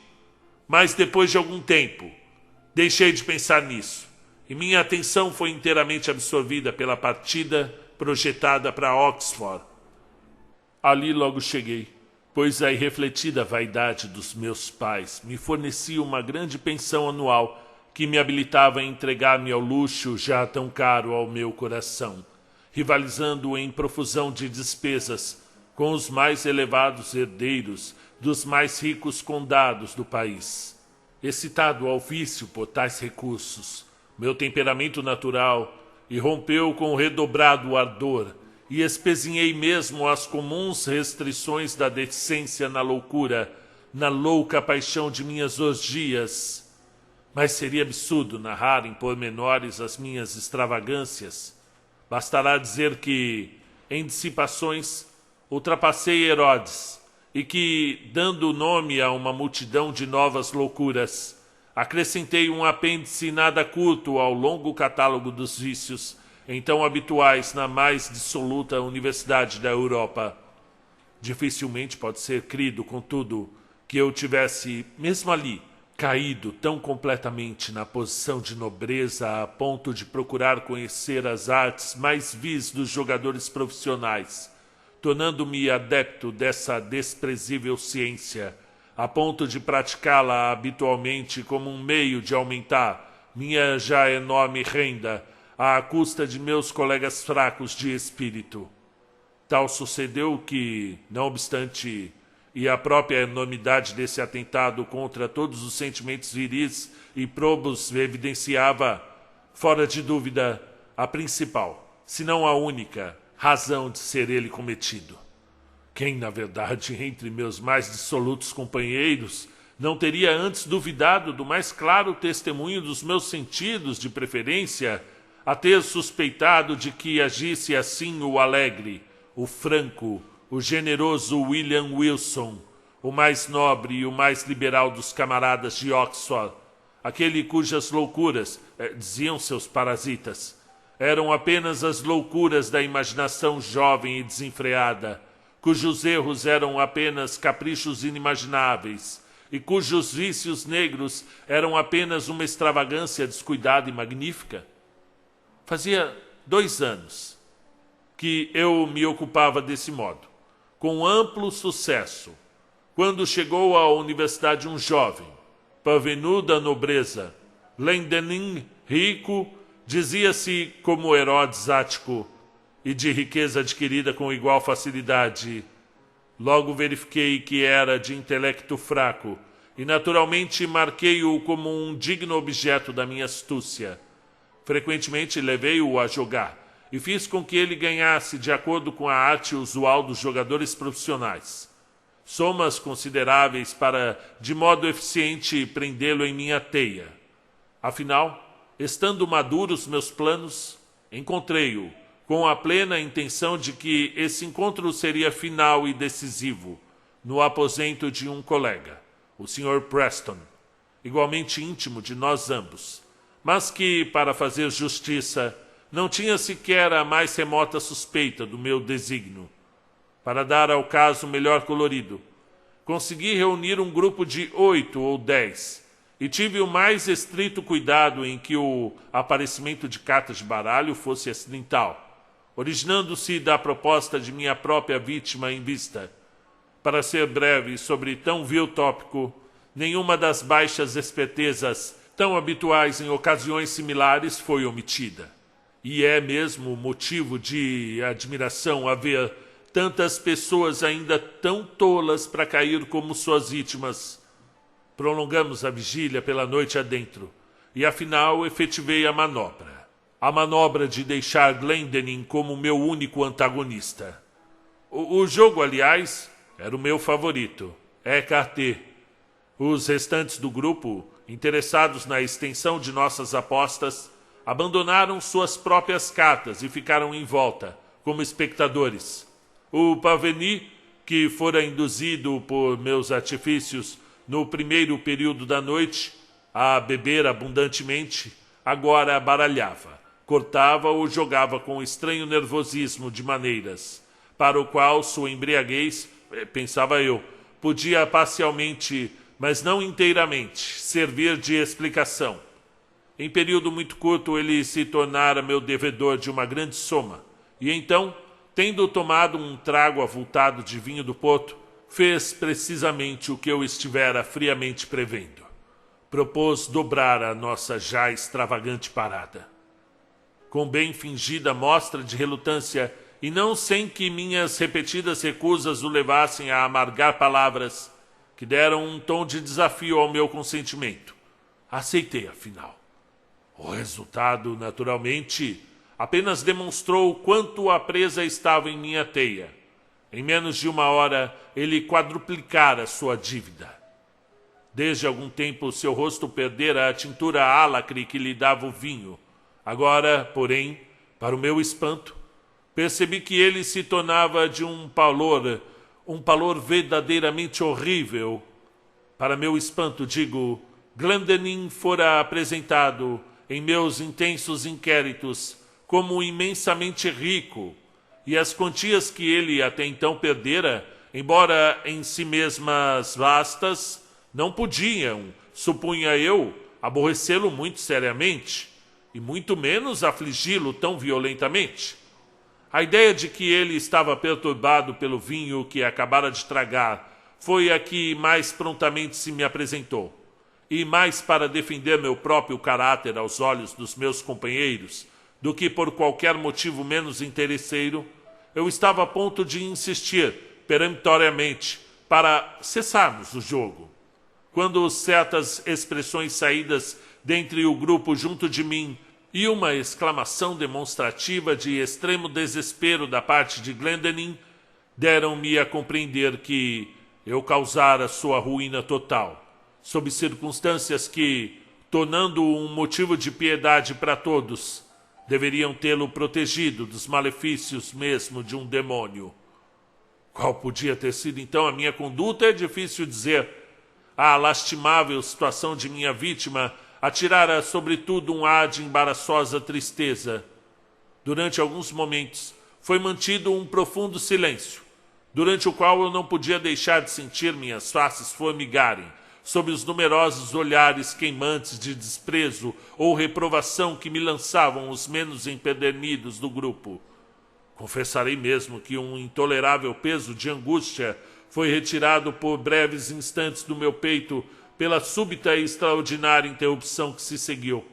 Mas depois de algum tempo, deixei de pensar nisso e minha atenção foi inteiramente absorvida pela partida projetada para Oxford. Ali logo cheguei, pois a irrefletida vaidade dos meus pais me fornecia uma grande pensão anual que me habilitava a entregar-me ao luxo já tão caro ao meu coração, rivalizando em profusão de despesas com os mais elevados herdeiros dos mais ricos condados do país. Excitado ao vício por tais recursos, meu temperamento natural irrompeu com redobrado ardor e espezinhei mesmo as comuns restrições da decência na loucura, na louca paixão de minhas orgias. Mas seria absurdo narrar em pormenores as minhas extravagâncias. Bastará dizer que, em dissipações, ultrapassei Herodes e que, dando nome a uma multidão de novas loucuras, acrescentei um apêndice nada curto ao longo catálogo dos vícios, então habituais na mais dissoluta universidade da Europa. Dificilmente pode ser crido, contudo, que eu tivesse, mesmo ali, caído tão completamente na posição de nobreza a ponto de procurar conhecer as artes mais vis dos jogadores profissionais, tornando-me adepto dessa desprezível ciência, a ponto de praticá-la habitualmente como um meio de aumentar minha já enorme renda à custa de meus colegas fracos de espírito. Tal sucedeu que, não obstante, e a própria enormidade desse atentado contra todos os sentimentos viris e probos evidenciava, fora de dúvida, a principal, se não a única, razão de ser ele cometido. Quem, na verdade, entre meus mais dissolutos companheiros, não teria antes duvidado do mais claro testemunho dos meus sentidos, de preferência, a ter suspeitado de que agisse assim o alegre, o franco, o generoso William Wilson, o mais nobre e o mais liberal dos camaradas de Oxford, aquele cujas loucuras, diziam seus parasitas, eram apenas as loucuras da imaginação jovem e desenfreada, cujos erros eram apenas caprichos inimagináveis e cujos vícios negros eram apenas uma extravagância descuidada e magnífica. Fazia 2 anos que eu me ocupava desse modo, com amplo sucesso, quando chegou à universidade um jovem, parvenu da nobreza, Lendenin, rico, dizia-se como Herodes Ático, e de riqueza adquirida com igual facilidade. Logo verifiquei que era de intelecto fraco, e naturalmente marquei-o como um digno objeto da minha astúcia. Frequentemente levei-o a jogar, e fiz com que ele ganhasse, de acordo com a arte usual dos jogadores profissionais, somas consideráveis para, de modo eficiente, prendê-lo em minha teia. Afinal, estando maduros meus planos, encontrei-o, com a plena intenção de que esse encontro seria final e decisivo, no aposento de um colega, o Sr. Preston, igualmente íntimo de nós ambos, mas que, para fazer justiça, não tinha sequer a mais remota suspeita do meu desígnio. Para dar ao caso melhor colorido, consegui reunir um grupo de 8 ou 10 e tive o mais estrito cuidado em que o aparecimento de cartas de baralho fosse acidental, originando-se da proposta de minha própria vítima em vista. Para ser breve sobre tão vil tópico, nenhuma das baixas espertezas tão habituais em ocasiões similares foi omitida. E é mesmo motivo de admiração haver tantas pessoas ainda tão tolas para cair como suas vítimas. Prolongamos a vigília pela noite adentro, e afinal efetivei a manobra. A manobra de deixar Glendinning como meu único antagonista. O jogo, aliás, era o meu favorito, écarté. Os restantes do grupo, interessados na extensão de nossas apostas, abandonaram suas próprias cartas e ficaram em volta, como espectadores. O Paveni, que fora induzido por meus artifícios no primeiro período da noite a beber abundantemente, agora baralhava, cortava ou jogava com estranho nervosismo de maneiras, para o qual sua embriaguez, pensava eu, podia parcialmente, mas não inteiramente, servir de explicação. Em período muito curto ele se tornara meu devedor de uma grande soma, e então, tendo tomado um trago avultado de vinho do Porto, fez precisamente o que eu estivera friamente prevendo. Propôs dobrar a nossa já extravagante parada. Com bem fingida mostra de relutância, e não sem que minhas repetidas recusas o levassem a amargar palavras que deram um tom de desafio ao meu consentimento, aceitei afinal. O resultado, naturalmente, apenas demonstrou quanto a presa estava em minha teia. Em menos de uma hora, ele quadruplicara sua dívida. Desde algum tempo, seu rosto perdera a tintura álacre que lhe dava o vinho. Agora, porém, para o meu espanto, percebi que ele se tornava de um pallor verdadeiramente horrível. Para meu espanto, digo, Glendinning fora apresentado, em meus intensos inquéritos, como imensamente rico, e as quantias que ele até então perdera, embora em si mesmas vastas, não podiam, supunha eu, aborrecê-lo muito seriamente, e muito menos afligi-lo tão violentamente. A ideia de que ele estava perturbado pelo vinho que acabara de tragar foi a que mais prontamente se me apresentou, e mais para defender meu próprio caráter aos olhos dos meus companheiros, do que por qualquer motivo menos interesseiro, eu estava a ponto de insistir peremptoriamente para cessarmos o jogo, quando certas expressões saídas dentre o grupo junto de mim e uma exclamação demonstrativa de extremo desespero da parte de Glendinning deram-me a compreender que eu causara sua ruína total, sob circunstâncias que, tornando-o um motivo de piedade para todos, deveriam tê-lo protegido dos malefícios mesmo de um demônio. Qual podia ter sido então a minha conduta é difícil dizer. A lastimável situação de minha vítima atirara sobretudo um ar de embaraçosa tristeza. Durante alguns momentos foi mantido um profundo silêncio, durante o qual eu não podia deixar de sentir minhas faces formigarem sob os numerosos olhares queimantes de desprezo ou reprovação que me lançavam os menos empedernidos do grupo. Confessarei mesmo que um intolerável peso de angústia foi retirado por breves instantes do meu peito pela súbita e extraordinária interrupção que se seguiu.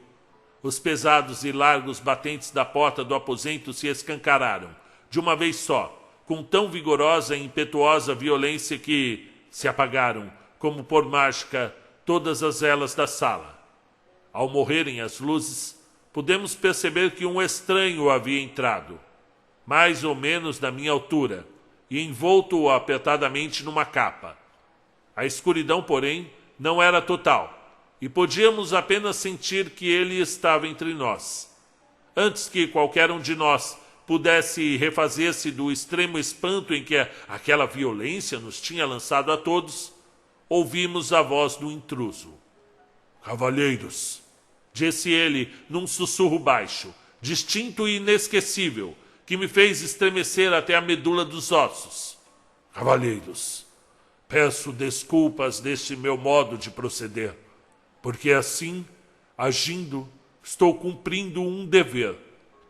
Os pesados e largos batentes da porta do aposento se escancararam, de uma vez só, com tão vigorosa e impetuosa violência que se apagaram, como por mágica, todas as velas da sala. Ao morrerem as luzes, pudemos perceber que um estranho havia entrado, mais ou menos da minha altura, e envolto apertadamente numa capa. A escuridão, porém, não era total, e podíamos apenas sentir que ele estava entre nós. Antes que qualquer um de nós pudesse refazer-se do extremo espanto em que aquela violência nos tinha lançado a todos, ouvimos a voz do intruso. "Cavalheiros", disse ele num sussurro baixo, distinto e inesquecível, que me fez estremecer até a medula dos ossos. "Cavalheiros, Peço desculpas deste meu modo de proceder, porque assim, agindo, estou cumprindo um dever.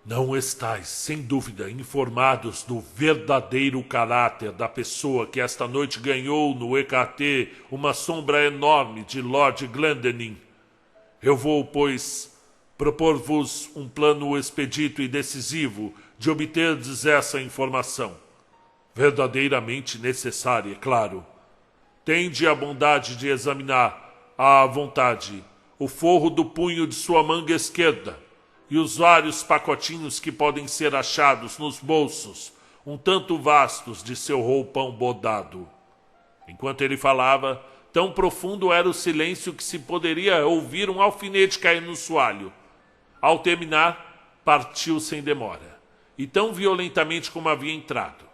Não estais, sem dúvida, informados do verdadeiro caráter da pessoa que esta noite ganhou no EKT uma sombra enorme de Lord Glendinning. Eu vou, pois, propor-vos um plano expedito e decisivo de obterdes essa informação. Verdadeiramente necessária, claro. Tende a bondade de examinar, à vontade, o forro do punho de sua manga esquerda e os vários pacotinhos que podem ser achados nos bolsos, um tanto vastos de seu roupão bodado. Enquanto ele falava, tão profundo era o silêncio que se poderia ouvir um alfinete cair no soalho. Ao terminar, partiu sem demora, e tão violentamente como havia entrado.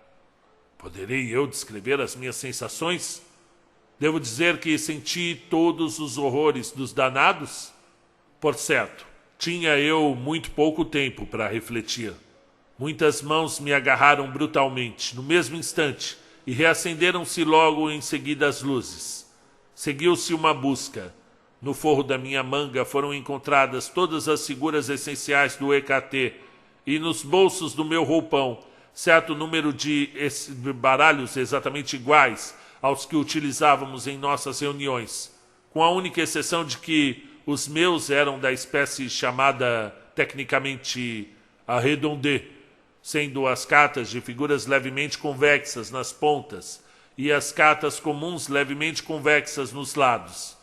Poderei eu descrever as minhas sensações? Devo dizer que senti todos os horrores dos danados? Por certo, tinha eu muito pouco tempo para refletir. Muitas mãos me agarraram brutalmente, no mesmo instante, e reacenderam-se logo em seguida as luzes. Seguiu-se uma busca. No forro da minha manga foram encontradas todas as figuras essenciais do EKT, e nos bolsos do meu roupão, certo número de baralhos exatamente iguais aos que utilizávamos em nossas reuniões, com a única exceção de que os meus eram da espécie chamada, tecnicamente, arredondé, sendo as cartas de figuras levemente convexas nas pontas e as cartas comuns levemente convexas nos lados.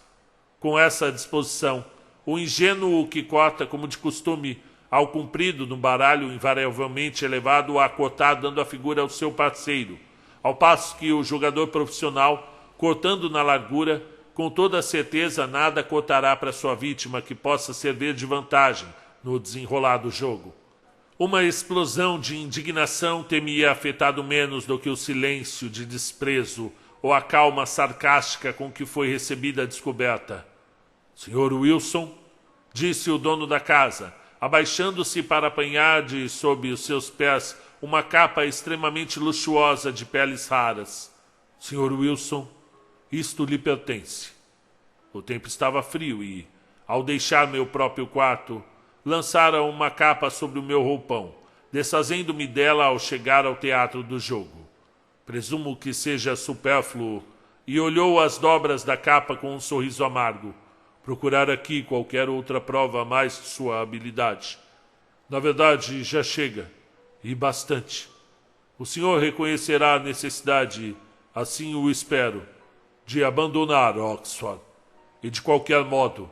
Com essa disposição, o ingênuo que corta, como de costume, ao comprido no baralho invariavelmente elevado a cotar dando a figura ao seu parceiro, ao passo que o jogador profissional, cortando na largura, com toda a certeza nada cotará para sua vítima que possa servir de vantagem no desenrolar do jogo. Uma explosão de indignação temia afetado menos do que o silêncio de desprezo ou a calma sarcástica com que foi recebida a descoberta. Sr. Wilson, disse o dono da casa, abaixando-se para apanhar de sob os seus pés uma capa extremamente luxuosa de peles raras. Sr. Wilson, isto lhe pertence. O tempo estava frio e, ao deixar meu próprio quarto, lançara uma capa sobre o meu roupão, desfazendo-me dela ao chegar ao teatro do jogo. Presumo que seja supérfluo, e olhou as dobras da capa com um sorriso amargo. Procurar aqui qualquer outra prova a mais de sua habilidade. Na verdade, já chega, e bastante. O senhor reconhecerá a necessidade, assim o espero, de abandonar Oxford, e de qualquer modo,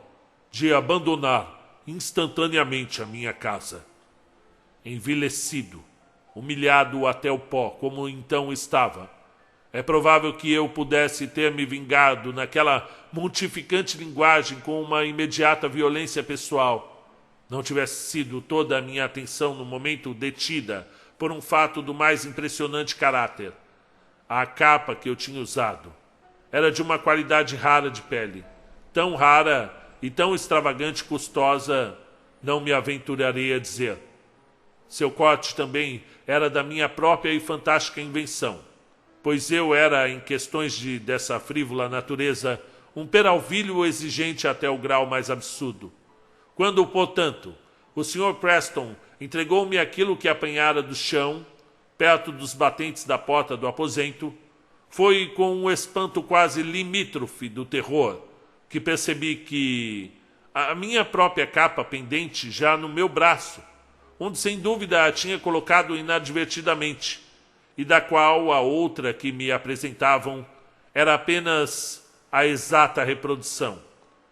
de abandonar instantaneamente a minha casa. Envelhecido, humilhado até o pó, como então estava, é provável que eu pudesse ter me vingado naquela mortificante linguagem com uma imediata violência pessoal, não tivesse sido toda a minha atenção no momento detida por um fato do mais impressionante caráter. A capa que eu tinha usado era de uma qualidade rara de pele, tão rara e tão extravagante e custosa, não me aventurarei a dizer. Seu corte também era da minha própria e fantástica invenção, pois eu era, em questões dessa frívola natureza, um peralvilho exigente até o grau mais absurdo. Quando, portanto, o Sr. Preston entregou-me aquilo que apanhara do chão, perto dos batentes da porta do aposento, foi com um espanto quase limítrofe do terror que percebi que a minha própria capa pendente já no meu braço, onde sem dúvida a tinha colocado inadvertidamente, e da qual a outra que me apresentavam era apenas a exata reprodução,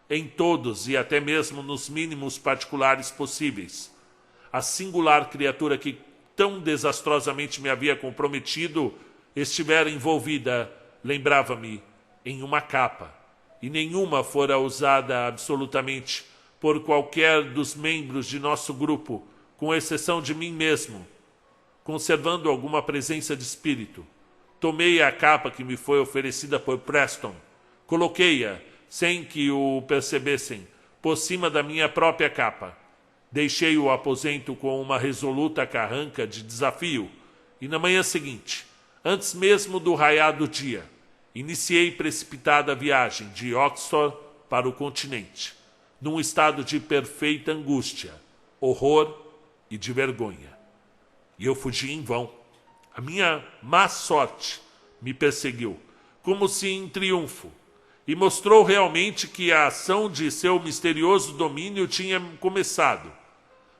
em todos e até mesmo nos mínimos particulares possíveis. A singular criatura que tão desastrosamente me havia comprometido estivera envolvida, lembrava-me, em uma capa, e nenhuma fora usada absolutamente por qualquer dos membros de nosso grupo, com exceção de mim mesmo. Conservando alguma presença de espírito, tomei a capa que me foi oferecida por Preston, coloquei-a, sem que o percebessem, por cima da minha própria capa. Deixei o aposento com uma resoluta carranca de desafio, e na manhã seguinte, antes mesmo do raiar do dia, iniciei precipitada viagem de Oxford para o continente, num estado de perfeita angústia, horror e de vergonha. E eu fugi em vão. A minha má sorte me perseguiu, como se em triunfo, e mostrou realmente que a ação de seu misterioso domínio tinha começado.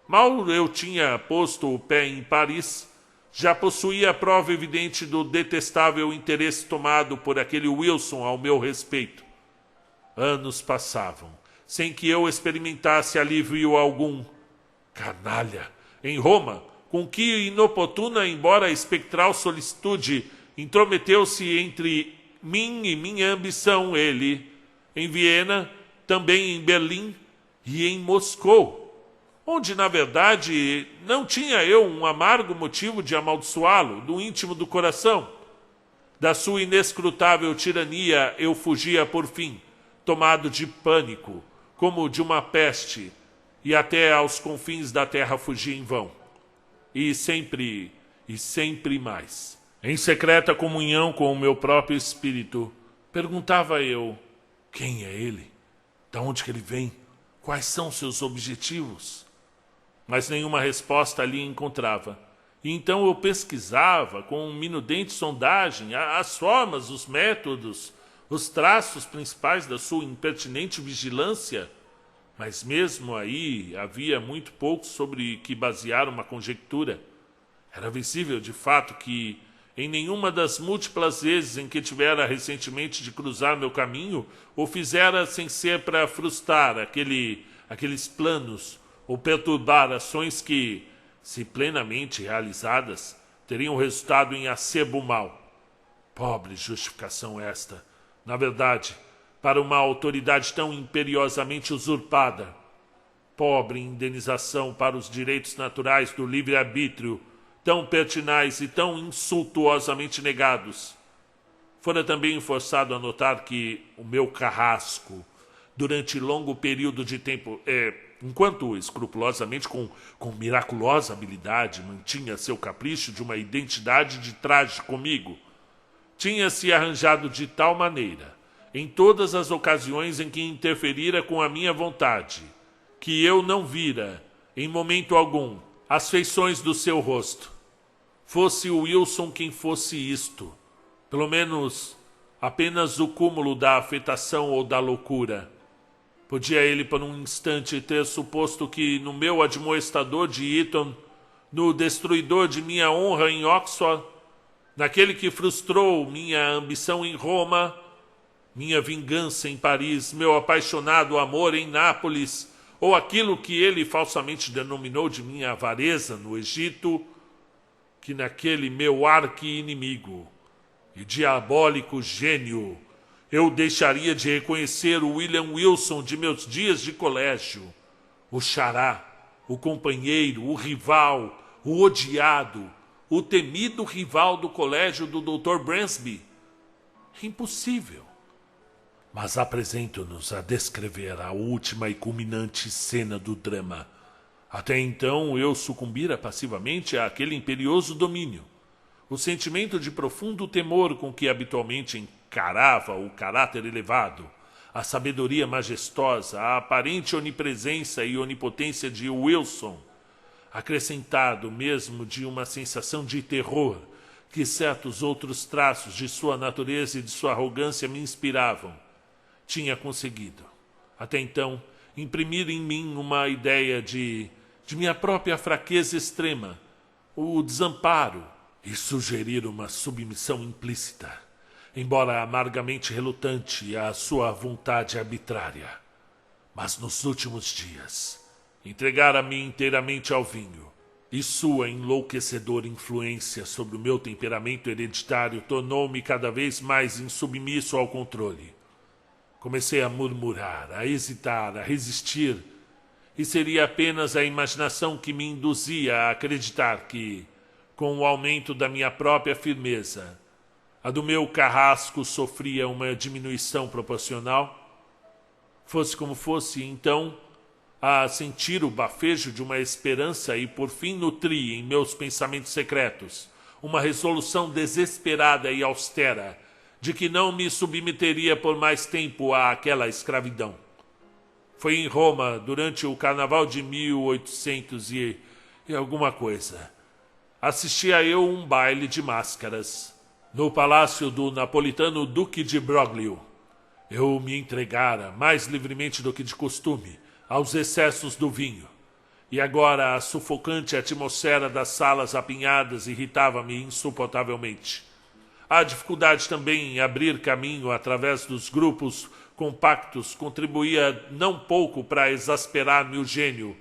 Mal eu tinha posto o pé em Paris, já possuía a prova evidente do detestável interesse tomado por aquele Wilson ao meu respeito. Anos passavam, sem que eu experimentasse alívio algum. Canalha! Em Roma, com que inoportuna, embora espectral solicitude, intrometeu-se entre mim e minha ambição ele, em Viena, também em Berlim e em Moscou, onde, na verdade, não tinha eu um amargo motivo de amaldiçoá-lo do íntimo do coração. Da sua inescrutável tirania eu fugia por fim, tomado de pânico, como de uma peste, e até aos confins da terra fugi em vão. E sempre mais. Em secreta comunhão com o meu próprio espírito, perguntava eu, quem é ele? De onde que ele vem? Quais são seus objetivos? Mas nenhuma resposta ali encontrava. E então eu pesquisava com minudente sondagem as formas, os métodos, os traços principais da sua impertinente vigilância. Mas mesmo aí havia muito pouco sobre que basear uma conjectura. Era visível, de fato, que em nenhuma das múltiplas vezes em que tivera recentemente de cruzar meu caminho, o fizera sem ser para frustrar aqueles planos ou perturbar ações que, se plenamente realizadas, teriam resultado em acerbo mal. Pobre justificação esta, na verdade, para uma autoridade tão imperiosamente usurpada. Pobre indenização para os direitos naturais do livre-arbítrio, tão pertinaz e tão insultuosamente negados. Fora também forçado a notar que o meu carrasco, durante longo período de tempo, enquanto escrupulosamente, com miraculosa habilidade, mantinha seu capricho de uma identidade de traje comigo, tinha-se arranjado de tal maneira, em todas as ocasiões em que interferira com a minha vontade, que eu não vira, em momento algum, as feições do seu rosto. Fosse o Wilson quem fosse isto, pelo menos apenas o cúmulo da afetação ou da loucura. Podia ele por um instante ter suposto que no meu admoestador de Eton, no destruidor de minha honra em Oxford, naquele que frustrou minha ambição em Roma, minha vingança em Paris, meu apaixonado amor em Nápoles, ou aquilo que ele falsamente denominou de minha avareza no Egito, que naquele meu arqui-inimigo e diabólico gênio eu deixaria de reconhecer o William Wilson de meus dias de colégio, o xará, o companheiro, o rival, o odiado, o temido rival do colégio do Dr. Bransby. Impossível. Mas apresento-nos a descrever a última e culminante cena do drama. Até então eu sucumbira passivamente àquele imperioso domínio. O sentimento de profundo temor com que habitualmente encarava o caráter elevado, a sabedoria majestosa, a aparente onipresença e onipotência de Wilson, acrescentado mesmo de uma sensação de terror que certos outros traços de sua natureza e de sua arrogância me inspiravam, tinha conseguido, até então, imprimir em mim uma ideia de minha própria fraqueza extrema, o desamparo, e sugerir uma submissão implícita, embora amargamente relutante à sua vontade arbitrária. Mas nos últimos dias, entregara-me inteiramente ao vinho, e sua enlouquecedora influência sobre o meu temperamento hereditário tornou-me cada vez mais insubmisso ao controle. Comecei a murmurar, a hesitar, a resistir, e seria apenas a imaginação que me induzia a acreditar que, com o aumento da minha própria firmeza, a do meu carrasco sofria uma diminuição proporcional. Fosse como fosse, então, a sentir o bafejo de uma esperança e por fim nutri em meus pensamentos secretos uma resolução desesperada e austera de que não me submeteria por mais tempo àquela escravidão. Foi em Roma, durante o carnaval de 1800 e alguma coisa. Assistia eu um baile de máscaras no palácio do napolitano Duque de Broglio. Eu me entregara, mais livremente do que de costume, aos excessos do vinho. E agora a sufocante atmosfera das salas apinhadas irritava-me insuportavelmente. A dificuldade também em abrir caminho através dos grupos compactos contribuía não pouco para exasperar meu gênio,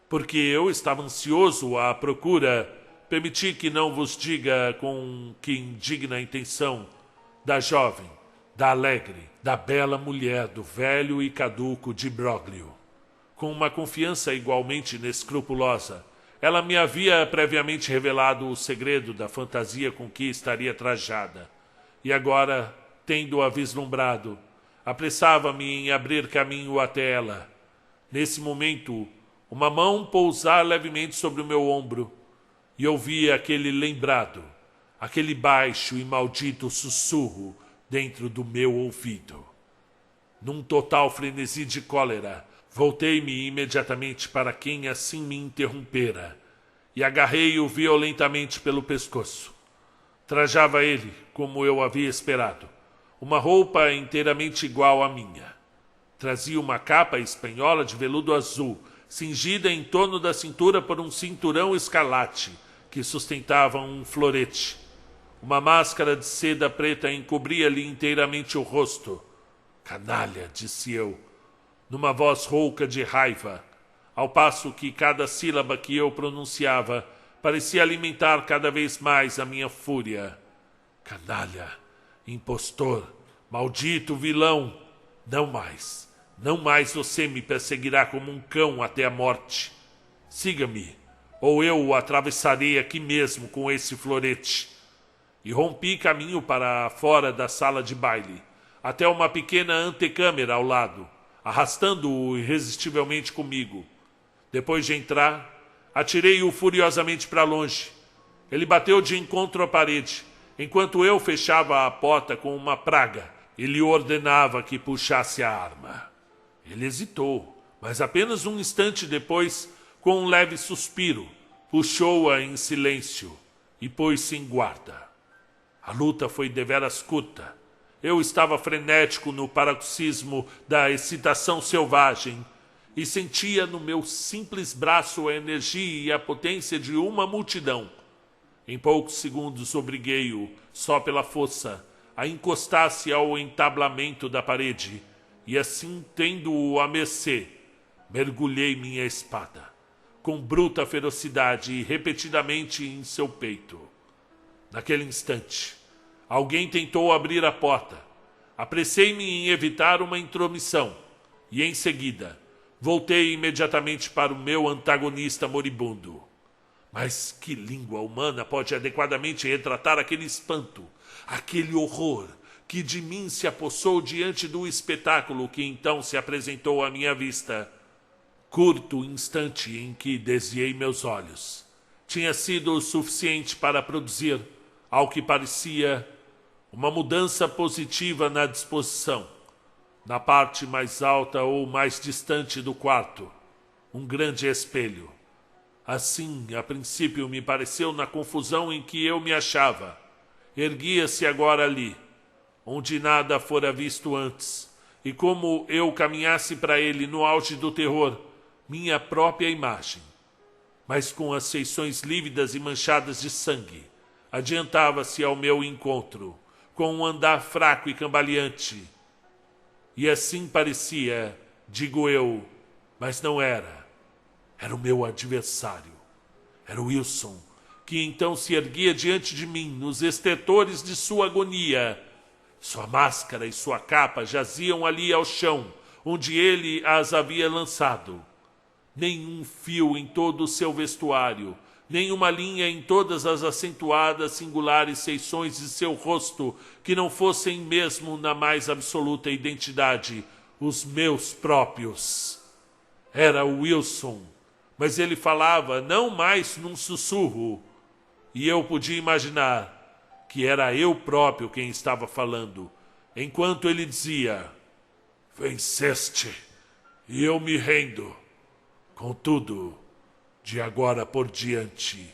porque eu estava ansioso à procura, permiti que não vos diga com que indigna intenção, da jovem, da alegre, da bela mulher do velho e caduco de Broglio. Com uma confiança igualmente inescrupulosa, ela me havia previamente revelado o segredo da fantasia com que estaria trajada, e agora, tendo-a vislumbrado, apressava-me em abrir caminho até ela. Nesse momento, uma mão pousar levemente sobre o meu ombro, e ouvi aquele lembrado, aquele baixo e maldito sussurro dentro do meu ouvido. Num total frenesi de cólera, voltei-me imediatamente para quem assim me interrompera e agarrei-o violentamente pelo pescoço. Trajava ele, como eu havia esperado, uma roupa inteiramente igual à minha. Trazia uma capa espanhola de veludo azul, cingida em torno da cintura por um cinturão escarlate, que sustentava um florete. Uma máscara de seda preta encobria-lhe inteiramente o rosto. Canalha, disse eu, numa voz rouca de raiva, ao passo que cada sílaba que eu pronunciava parecia alimentar cada vez mais a minha fúria. Canalha, impostor, maldito vilão, não mais você me perseguirá como um cão até a morte. Siga-me, ou eu o atravessarei aqui mesmo com esse florete. E rompi caminho para fora da sala de baile, até uma pequena antecâmara ao lado, arrastando-o irresistivelmente comigo. Depois de entrar, atirei-o furiosamente para longe. Ele bateu de encontro à parede, enquanto eu fechava a porta com uma praga e lhe ordenava que puxasse a arma. Ele hesitou, mas apenas um instante depois, com um leve suspiro, puxou-a em silêncio e pôs-se em guarda. A luta foi deveras curta. Eu estava frenético no paroxismo da excitação selvagem e sentia no meu simples braço a energia e a potência de uma multidão. Em poucos segundos obriguei-o, só pela força, a encostar-se ao entablamento da parede, e assim, tendo-o à mercê, mergulhei minha espada, com bruta ferocidade e repetidamente em seu peito. Naquele instante, alguém tentou abrir a porta. Apressei-me em evitar uma intromissão, e em seguida, voltei imediatamente para o meu antagonista moribundo. Mas que língua humana pode adequadamente retratar aquele espanto, aquele horror que de mim se apossou diante do espetáculo que então se apresentou à minha vista? Curto instante em que desviei meus olhos tinha sido o suficiente para produzir, ao que parecia, uma mudança positiva na disposição. Na parte mais alta ou mais distante do quarto, um grande espelho. Assim, a princípio, me pareceu na confusão em que eu me achava. Erguia-se agora ali, onde nada fora visto antes, e como eu caminhasse para ele no auge do terror, minha própria imagem. Mas com as feições lívidas e manchadas de sangue, adiantava-se ao meu encontro, com um andar fraco e cambaleante. E assim parecia, digo eu, mas não era. Era o meu adversário. Era Wilson, que então se erguia diante de mim nos estertores de sua agonia. Sua máscara e sua capa jaziam ali ao chão, onde ele as havia lançado. Nenhum fio em todo o seu vestuário, nenhuma linha em todas as acentuadas singulares feições de seu rosto que não fossem mesmo na mais absoluta identidade os meus próprios. Era o Wilson, mas ele falava não mais num sussurro, e eu podia imaginar que era eu próprio quem estava falando, enquanto ele dizia: venceste, e eu me rendo. Contudo, de agora por diante,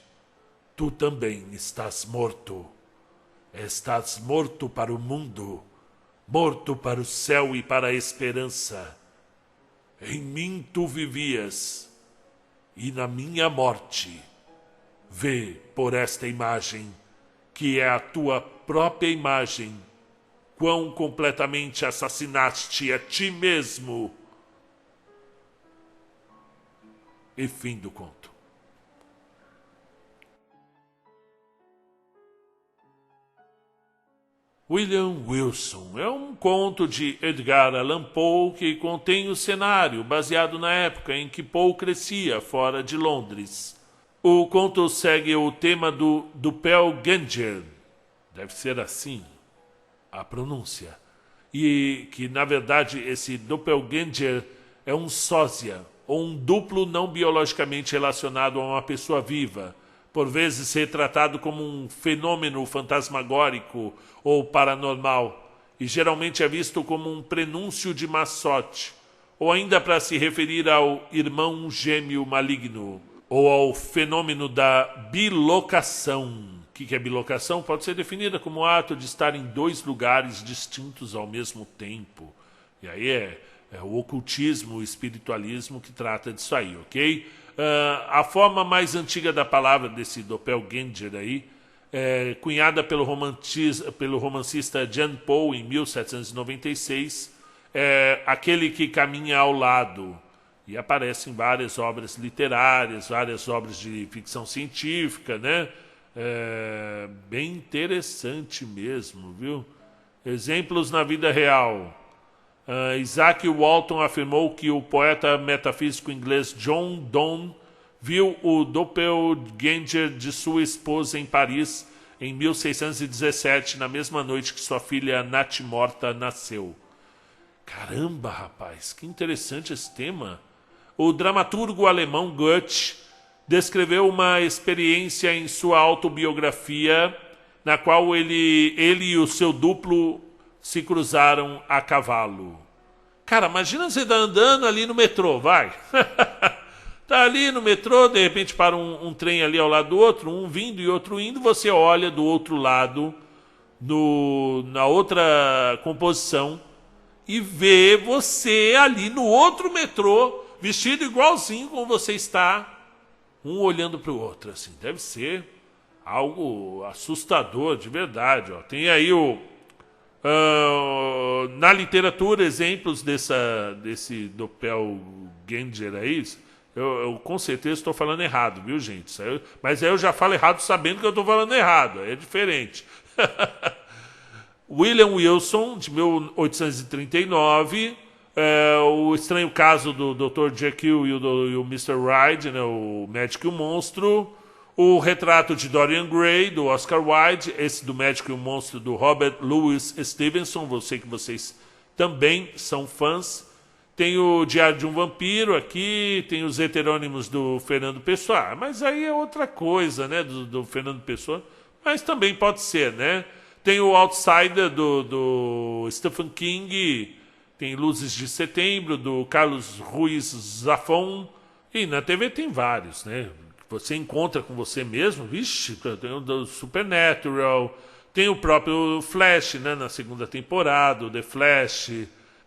tu também estás morto. Estás morto para o mundo, morto para o céu e para a esperança. Em mim tu vivias, e na minha morte, vê por esta imagem, que é a tua própria imagem, quão completamente assassinaste a ti mesmo. E fim do conto. William Wilson é um conto de Edgar Allan Poe que contém o cenário baseado na época em que Poe crescia fora de Londres. O conto segue o tema do Doppelganger, deve ser assim a pronúncia, e que na verdade esse Doppelganger é um sósia, ou um duplo não biologicamente relacionado a uma pessoa viva, por vezes retratado como um fenômeno fantasmagórico ou paranormal, e geralmente é visto como um prenúncio de má sorte, ou ainda para se referir ao irmão gêmeo maligno, ou ao fenômeno da bilocação. O que é bilocação? Pode ser definida como o ato de estar em dois lugares distintos ao mesmo tempo. E aí é o ocultismo, o espiritualismo que trata disso aí, ok? A forma mais antiga da palavra desse Doppelganger aí, cunhada pelo romancista Jean Paul em 1796, é aquele que caminha ao lado. E aparece em várias obras literárias, várias obras de ficção científica, né? Bem interessante mesmo, viu? Exemplos na vida real. Isaac Walton afirmou que o poeta metafísico inglês John Donne viu o Doppelganger de sua esposa em Paris em 1617, na mesma noite que sua filha natimorta nasceu. Caramba, rapaz, que interessante esse tema. O dramaturgo alemão Goethe descreveu uma experiência em sua autobiografia na qual ele e o seu duplo se cruzaram a cavalo. Cara, imagina você tá andando ali no metrô, vai. Tá ali no metrô, de repente para um trem ali ao lado do outro, um vindo e outro indo, você olha do outro lado, na outra composição, e vê você ali no outro metrô, vestido igualzinho como você está, um olhando para o outro, assim. Deve ser algo assustador, de verdade. Ó. Tem aí na literatura exemplos desse Doppelganger aí. Eu com certeza estou falando errado, viu, gente? Mas aí eu já falo errado sabendo que eu estou falando errado. É diferente. William Wilson, de 1839... o estranho caso do Dr. Jekyll e o Mr. Hyde, né, o Médico e o Monstro. O retrato de Dorian Gray, do Oscar Wilde. Esse do Médico e o Monstro, do Robert Louis Stevenson. Eu sei que vocês também são fãs. Tem o Diário de um Vampiro aqui. Tem os heterônimos do Fernando Pessoa. Mas aí é outra coisa, né, do Fernando Pessoa. Mas também pode ser, né? Tem o Outsider do Stephen King. Tem Luzes de Setembro, do Carlos Ruiz Zafón. E na TV tem vários, né? Você encontra com você mesmo. Vixe, tem o do Supernatural. Tem o próprio Flash, né? Na segunda temporada, o The Flash.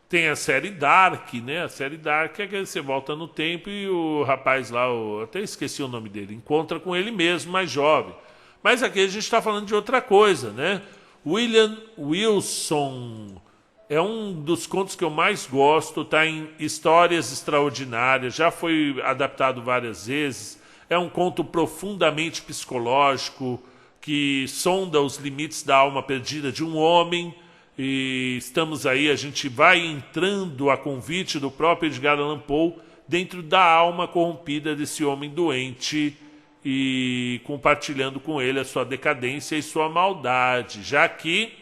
Tem a série Dark, né? A série Dark é que você volta no tempo e o rapaz lá, até esqueci o nome dele, encontra com ele mesmo, mais jovem. Mas aqui a gente está falando de outra coisa, né? William Wilson... é um dos contos que eu mais gosto, está em Histórias Extraordinárias, já foi adaptado várias vezes. É um conto profundamente psicológico, que sonda os limites da alma perdida de um homem. E estamos aí, a gente vai entrando a convite do próprio Edgar Allan Poe dentro da alma corrompida desse homem doente e compartilhando com ele a sua decadência e sua maldade, já que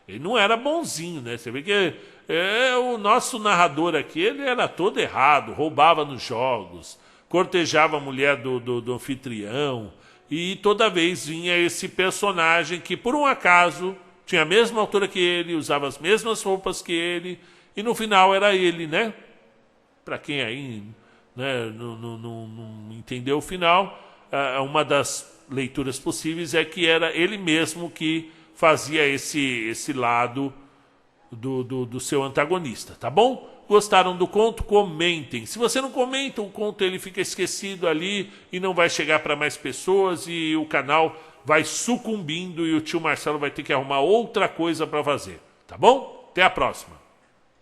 ele não era bonzinho, né? Você vê que o nosso narrador aqui, ele era todo errado, roubava nos jogos, cortejava a mulher do anfitrião e toda vez vinha esse personagem que, por um acaso, tinha a mesma altura que ele, usava as mesmas roupas que ele, e no final era ele, né? Para quem aí, né, não entendeu o final, uma das leituras possíveis é que era ele mesmo que fazia esse lado do seu antagonista, tá bom? Gostaram do conto? Comentem. Se você não comenta, o conto ele fica esquecido ali e não vai chegar para mais pessoas e o canal vai sucumbindo e o tio Marcelo vai ter que arrumar outra coisa para fazer, tá bom? Até a próxima.